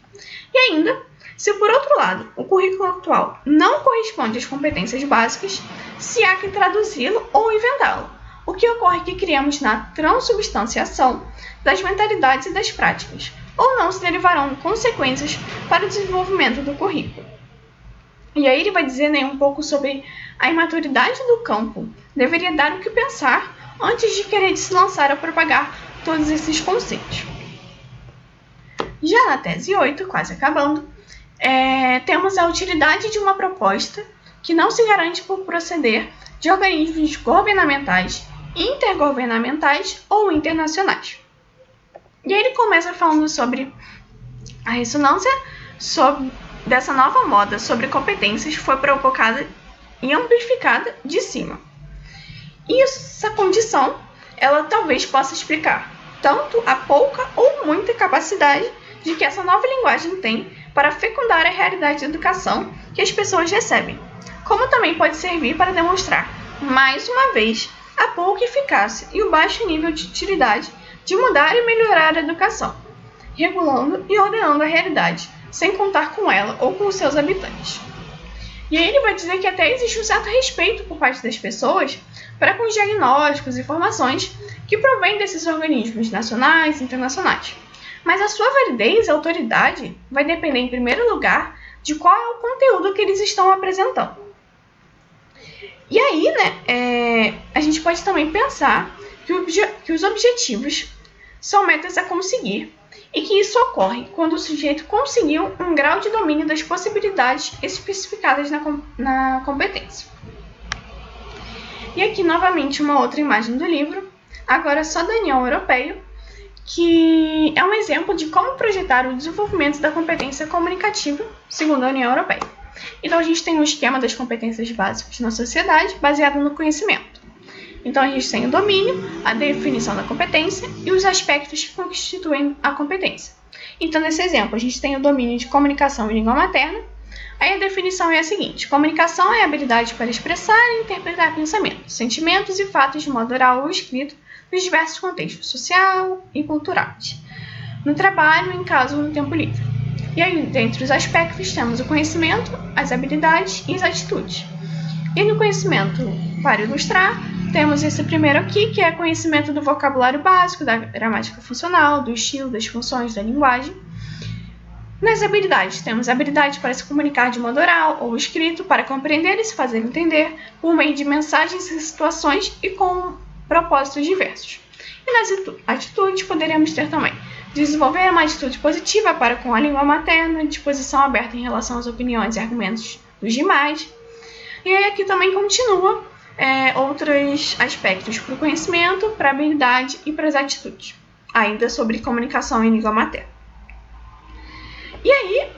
E ainda, se por outro lado o currículo atual não corresponde às competências básicas, se há que traduzi-lo ou inventá-lo, o que ocorre que criamos na transubstanciação das mentalidades e das práticas, ou não se derivarão consequências para o desenvolvimento do currículo. E aí ele vai dizer um pouco sobre a imaturidade do campo. Deveria dar o que pensar antes de querer se lançar a propagar todos esses conceitos. Já na tese 8, quase acabando, temos a utilidade de uma proposta que não se garante por proceder de organismos governamentais, intergovernamentais ou internacionais. E aí ele começa falando sobre a ressonância dessa nova moda sobre competências foi provocada e amplificada de cima. E essa condição, ela talvez possa explicar tanto a pouca ou muita capacidade de que essa nova linguagem tem para fecundar a realidade da educação que as pessoas recebem, como também pode servir para demonstrar, mais uma vez, a pouca eficácia e o baixo nível de utilidade de mudar e melhorar a educação, regulando e ordenando a realidade, sem contar com ela ou com os seus habitantes. E aí ele vai dizer que até existe um certo respeito por parte das pessoas para com os diagnósticos e informações que provêm desses organismos nacionais e internacionais. Mas a sua validez e autoridade vai depender, em primeiro lugar, de qual é o conteúdo que eles estão apresentando. E aí, a gente pode também pensar que os objetivos são metas a conseguir e que isso ocorre quando o sujeito conseguiu um grau de domínio das possibilidades especificadas na competência. E aqui, novamente, uma outra imagem do livro, agora só da União Europeia, que é um exemplo de como projetar o desenvolvimento da competência comunicativa segundo a União Europeia. Então, a gente tem um esquema das competências básicas na sociedade baseado no conhecimento. Então, a gente tem o domínio, a definição da competência e os aspectos que constituem a competência. Então, nesse exemplo, a gente tem o domínio de comunicação em língua materna. Aí a definição é a seguinte: comunicação é a habilidade para expressar e interpretar pensamentos, sentimentos e fatos de modo oral ou escrito nos diversos contextos social e culturais, no trabalho, em casa ou no tempo livre. E aí, dentre os aspectos, temos o conhecimento, as habilidades e as atitudes. E no conhecimento, para ilustrar, temos esse primeiro aqui, que é conhecimento do vocabulário básico, da gramática funcional, do estilo, das funções da linguagem. Nas habilidades, temos a habilidade para se comunicar de modo oral ou escrito, para compreender e se fazer entender, por meio de mensagens e situações e com propósitos diversos. E nas atitudes, poderemos ter também desenvolver uma atitude positiva para com a língua materna, disposição aberta em relação às opiniões e argumentos dos demais. E aí aqui também continua outros aspectos para o conhecimento, para a habilidade e para as atitudes, ainda sobre comunicação em língua materna. E aí,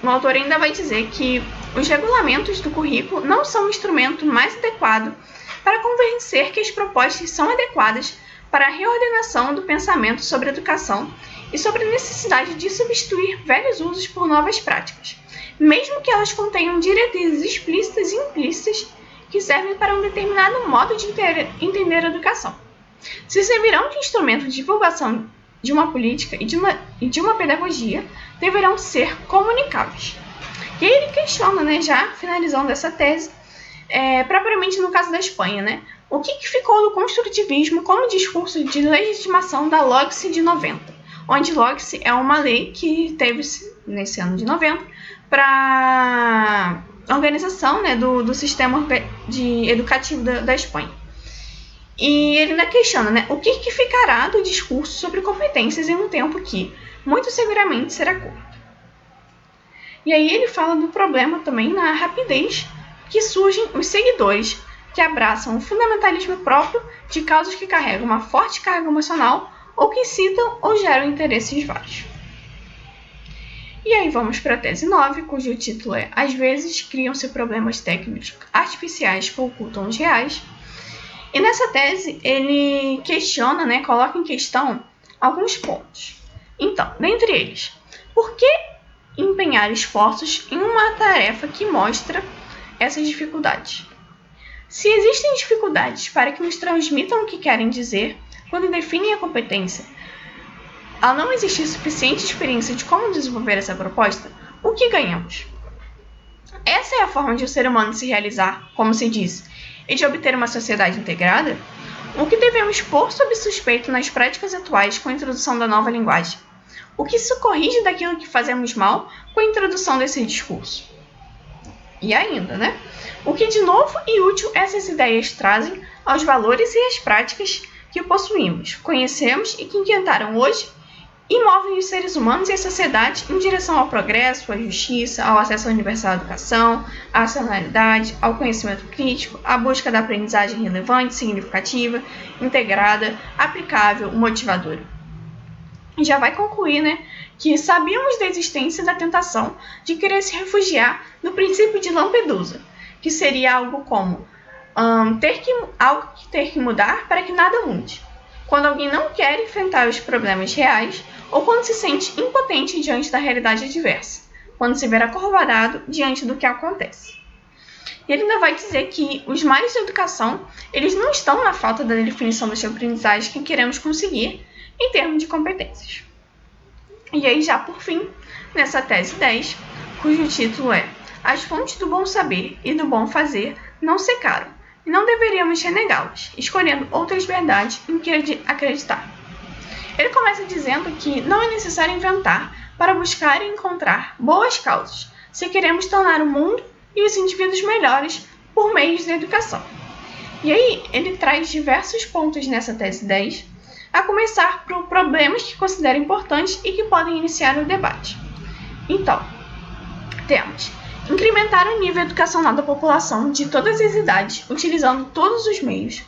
o autor ainda vai dizer que os regulamentos do currículo não são o instrumento mais adequado para convencer que as propostas são adequadas para a reordenação do pensamento sobre a educação e sobre a necessidade de substituir velhos usos por novas práticas, mesmo que elas contenham diretrizes explícitas e implícitas que servem para um determinado modo de entender a educação. Se servirão de instrumento de divulgação de uma política e de uma pedagogia deverão ser comunicáveis. E aí ele questiona, né, já finalizando essa tese, propriamente no caso da Espanha, né, o que ficou do construtivismo como discurso de legitimação da LOGSE de 90, onde LOGSE é uma lei que teve nesse ano de 90 para a organização, né, do sistema educativo da Espanha. E ele ainda questiona, né, o que ficará do discurso sobre competências em um tempo que, muito seguramente, será curto. E aí ele fala do problema também na rapidez que surgem os seguidores que abraçam o fundamentalismo próprio de causas que carregam uma forte carga emocional ou que citam ou geram interesses vários. E aí vamos para a tese 9, cujo título é Às vezes criam-se problemas técnicos artificiais que ocultam os reais. E nessa tese ele questiona, né, coloca em questão alguns pontos. Então, dentre eles, por que empenhar esforços em uma tarefa que mostra essas dificuldades? Se existem dificuldades para que nos transmitam o que querem dizer quando definem a competência, ao não existir suficiente experiência de como desenvolver essa proposta, o que ganhamos? Essa é a forma de o ser humano se realizar, como se diz, e de obter uma sociedade integrada? O que devemos pôr sob suspeito nas práticas atuais com a introdução da nova linguagem? O que se corrige daquilo que fazemos mal com a introdução desse discurso? E ainda, né? O que de novo e útil essas ideias trazem aos valores e às práticas que possuímos, conhecemos e que inquietaram hoje e movem os seres humanos e a sociedade em direção ao progresso, à justiça, ao acesso universal à educação, à racionalidade, ao conhecimento crítico, à busca da aprendizagem relevante, significativa, integrada, aplicável, motivadora. E já vai concluir, né, que sabíamos da existência da tentação de querer se refugiar no princípio de Lampedusa, que seria algo como ter que mudar para que nada mude. Quando alguém não quer enfrentar os problemas reais ou quando se sente impotente diante da realidade adversa, quando se vê acovardado diante do que acontece. E ele ainda vai dizer que os males da educação, eles não estão na falta da definição das aprendizagens que queremos conseguir em termos de competências. E aí, já por fim, nessa tese 10, cujo título é As fontes do bom saber e do bom fazer não secaram, e não deveríamos renegá-las, escolhendo outras verdades em que acreditar. Ele começa dizendo que não é necessário inventar para buscar e encontrar boas causas, se queremos tornar o mundo e os indivíduos melhores por meios da educação. E aí, ele traz diversos pontos nessa tese 10, a começar por problemas que considera importantes e que podem iniciar o debate. Então, temos incrementar o nível educacional da população de todas as idades, utilizando todos os meios.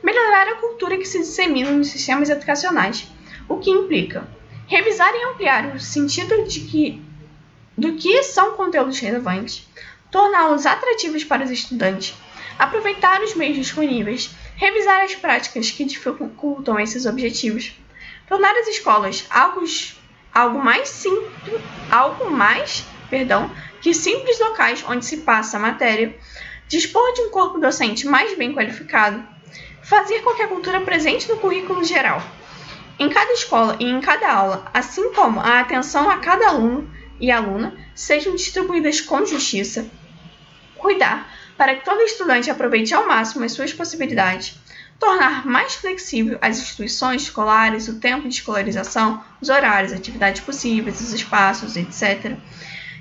Melhorar a cultura que se dissemina nos sistemas educacionais, o que implica revisar e ampliar o sentido do que são conteúdos relevantes, torná-los atrativos para os estudantes, aproveitar os meios disponíveis, revisar as práticas que dificultam esses objetivos, tornar as escolas algo mais que simples locais onde se passa a matéria, dispor de um corpo docente mais bem qualificado, fazer com que a cultura presente no currículo geral, em cada escola e em cada aula, assim como a atenção a cada aluno e aluna, sejam distribuídas com justiça, cuidar para que todo estudante aproveite ao máximo as suas possibilidades, tornar mais flexível as instituições escolares, o tempo de escolarização, os horários, atividades possíveis, os espaços, etc.,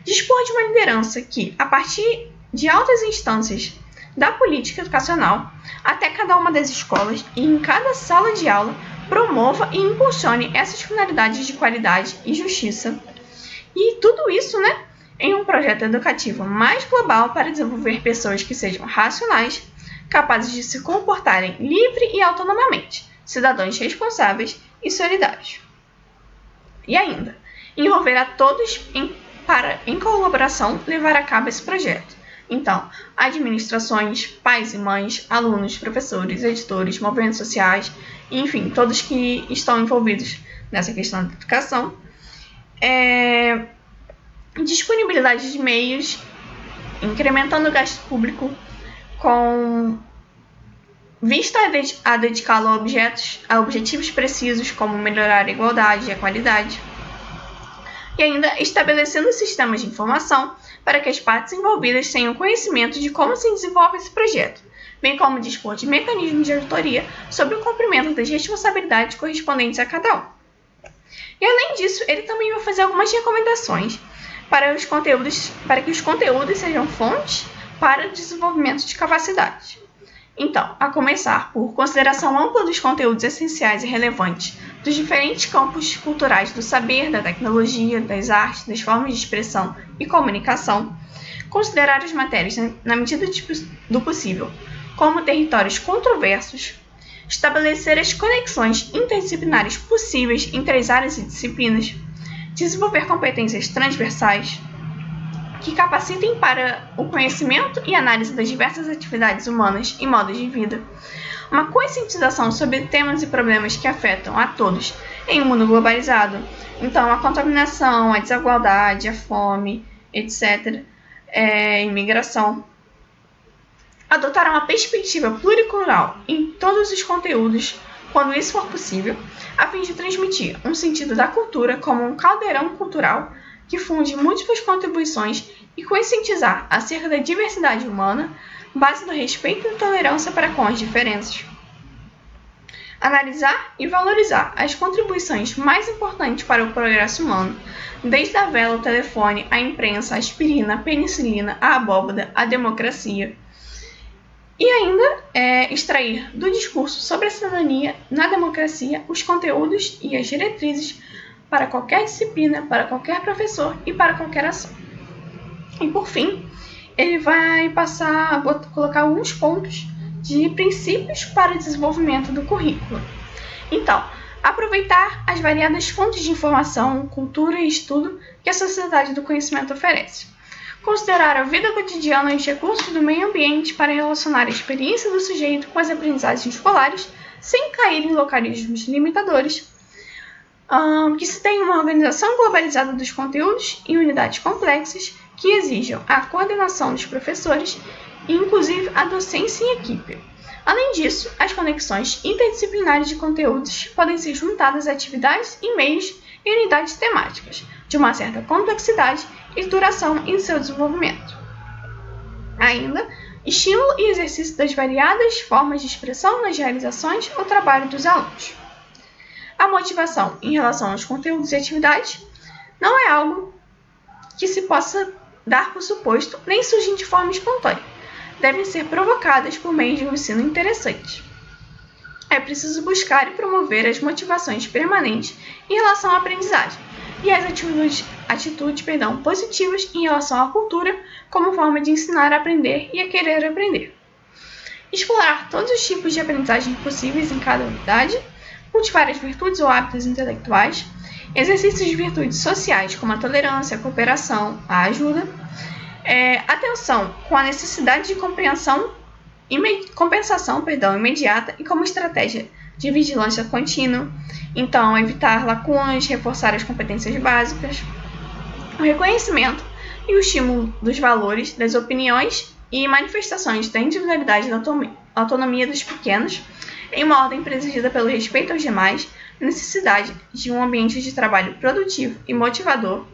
dispor de uma liderança que, a partir de altas instâncias da política educacional, até cada uma das escolas e em cada sala de aula, promova e impulsione essas finalidades de qualidade e justiça. E tudo isso, né, em um projeto educativo mais global para desenvolver pessoas que sejam racionais, capazes de se comportarem livre e autonomamente, cidadãos responsáveis e solidários. E ainda, envolver a todos para, em colaboração, levar a cabo esse projeto. Então, administrações, pais e mães, alunos, professores, editores, movimentos sociais, enfim, todos que estão envolvidos nessa questão da educação, disponibilidade de meios, incrementando o gasto público com vista a dedicá-lo a objetivos precisos, como melhorar a igualdade e a qualidade. E ainda estabelecendo sistemas de informação para que as partes envolvidas tenham conhecimento de como se desenvolve esse projeto, bem como dispor de mecanismos de auditoria sobre o cumprimento das responsabilidades correspondentes a cada um. E além disso, ele também vai fazer algumas recomendações para que os conteúdos sejam fontes para o desenvolvimento de capacidades. Então, a começar por consideração ampla dos conteúdos essenciais e relevantes dos diferentes campos culturais do saber, da tecnologia, das artes, das formas de expressão e comunicação, considerar as matérias, na medida do possível, como territórios controversos, estabelecer as conexões interdisciplinares possíveis entre as áreas e disciplinas, desenvolver competências transversais que capacitem para o conhecimento e análise das diversas atividades humanas e modos de vida, uma conscientização sobre temas e problemas que afetam a todos em um mundo globalizado, então a contaminação, a desigualdade, a fome, etc., imigração. Adotar uma perspectiva pluricultural em todos os conteúdos, quando isso for possível, a fim de transmitir um sentido da cultura como um caldeirão cultural que funde múltiplas contribuições e conscientizar acerca da diversidade humana, base do respeito e tolerância para com as diferenças. Analisar e valorizar as contribuições mais importantes para o progresso humano, desde a vela ao telefone, a imprensa, a aspirina, a penicilina, a abóbora, a democracia. E ainda extrair do discurso sobre a cidadania na democracia os conteúdos e as diretrizes para qualquer disciplina, para qualquer professor e para qualquer ação. E por fim, ele vai passar a colocar alguns pontos de princípios para o desenvolvimento do currículo. Então, aproveitar as variadas fontes de informação, cultura e estudo que a sociedade do conhecimento oferece. Considerar a vida cotidiana e os recursos do meio ambiente para relacionar a experiência do sujeito com as aprendizagens escolares, sem cair em localismos limitadores. Que se tenha uma organização globalizada dos conteúdos e unidades complexas que exijam a coordenação dos professores e, inclusive, a docência em equipe. Além disso, as conexões interdisciplinares de conteúdos podem ser juntadas a atividades e meios e unidades temáticas, de uma certa complexidade e duração em seu desenvolvimento. Ainda, estímulo e exercício das variadas formas de expressão nas realizações ou trabalho dos alunos. A motivação em relação aos conteúdos e atividades não é algo que se possa dar por suposto nem surgir de forma espontânea. Devem ser provocadas por meio de um ensino interessante. É preciso buscar e promover as motivações permanentes em relação à aprendizagem e as atitudes positivas em relação à cultura como forma de ensinar a aprender e a querer aprender. Explorar todos os tipos de aprendizagem possíveis em cada unidade, cultivar as virtudes ou hábitos intelectuais, exercícios de virtudes sociais como a tolerância, a cooperação, a ajuda, atenção com a necessidade de compensação imediata e como estratégia de vigilância contínua, então evitar lacunas, reforçar as competências básicas, o reconhecimento e o estímulo dos valores, das opiniões e manifestações da individualidade e da autonomia dos pequenos, em uma ordem presidida pelo respeito aos demais, necessidade de um ambiente de trabalho produtivo e motivador,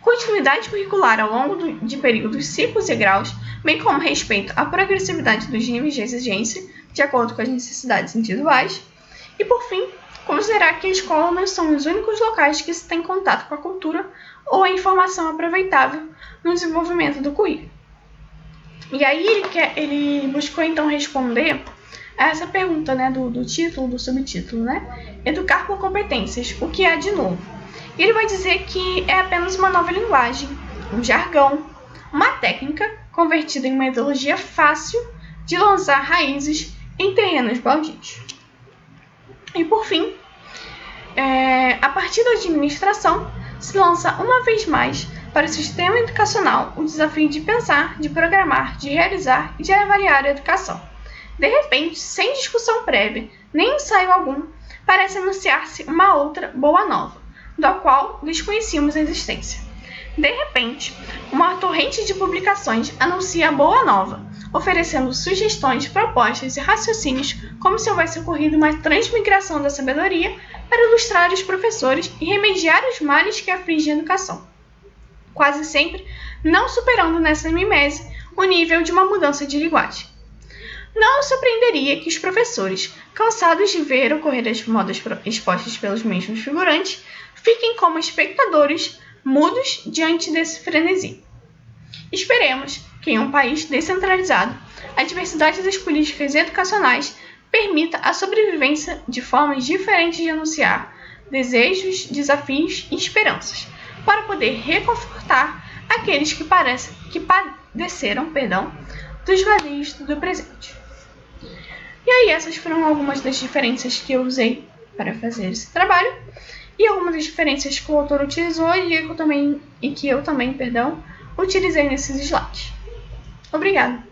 continuidade curricular ao longo de períodos, ciclos e graus, bem como respeito à progressividade dos níveis de exigência, de acordo com as necessidades individuais, e, por fim, considerar que a escola não são os únicos locais que se tem contato com a cultura ou a informação aproveitável no desenvolvimento do currículo. E aí ele buscou então responder a essa pergunta, do título, do subtítulo, Educar por competências, o que há de novo? E ele vai dizer que é apenas uma nova linguagem, um jargão, uma técnica convertida em uma metodologia fácil de lançar raízes em terrenos baldios. E por fim, a partir da administração, se lança uma vez mais para o sistema educacional o desafio de pensar, de programar, de realizar e de avaliar a educação. De repente, sem discussão prévia, nem ensaio algum, parece anunciar-se uma outra boa nova, da qual desconhecíamos a existência. De repente, uma torrente de publicações anuncia a boa nova, oferecendo sugestões, propostas e raciocínios como se houvesse ocorrido uma transmigração da sabedoria para ilustrar os professores e remediar os males que afligem a educação, quase sempre não superando nessa mimese o nível de uma mudança de linguagem. Não surpreenderia que os professores, cansados de ver ocorrer as modas expostas pelos mesmos figurantes, fiquem como espectadores mudos diante desse frenesi. Esperemos que, em um país descentralizado, a diversidade das políticas educacionais permita a sobrevivência de formas diferentes de anunciar desejos, desafios e esperanças, para poder reconfortar aqueles que padeceram dos vazios do presente. E aí, essas foram algumas das diferenças que eu usei para fazer esse trabalho, e algumas das diferenças que o autor utilizou e que eu também utilizei nesses slides. Obrigada!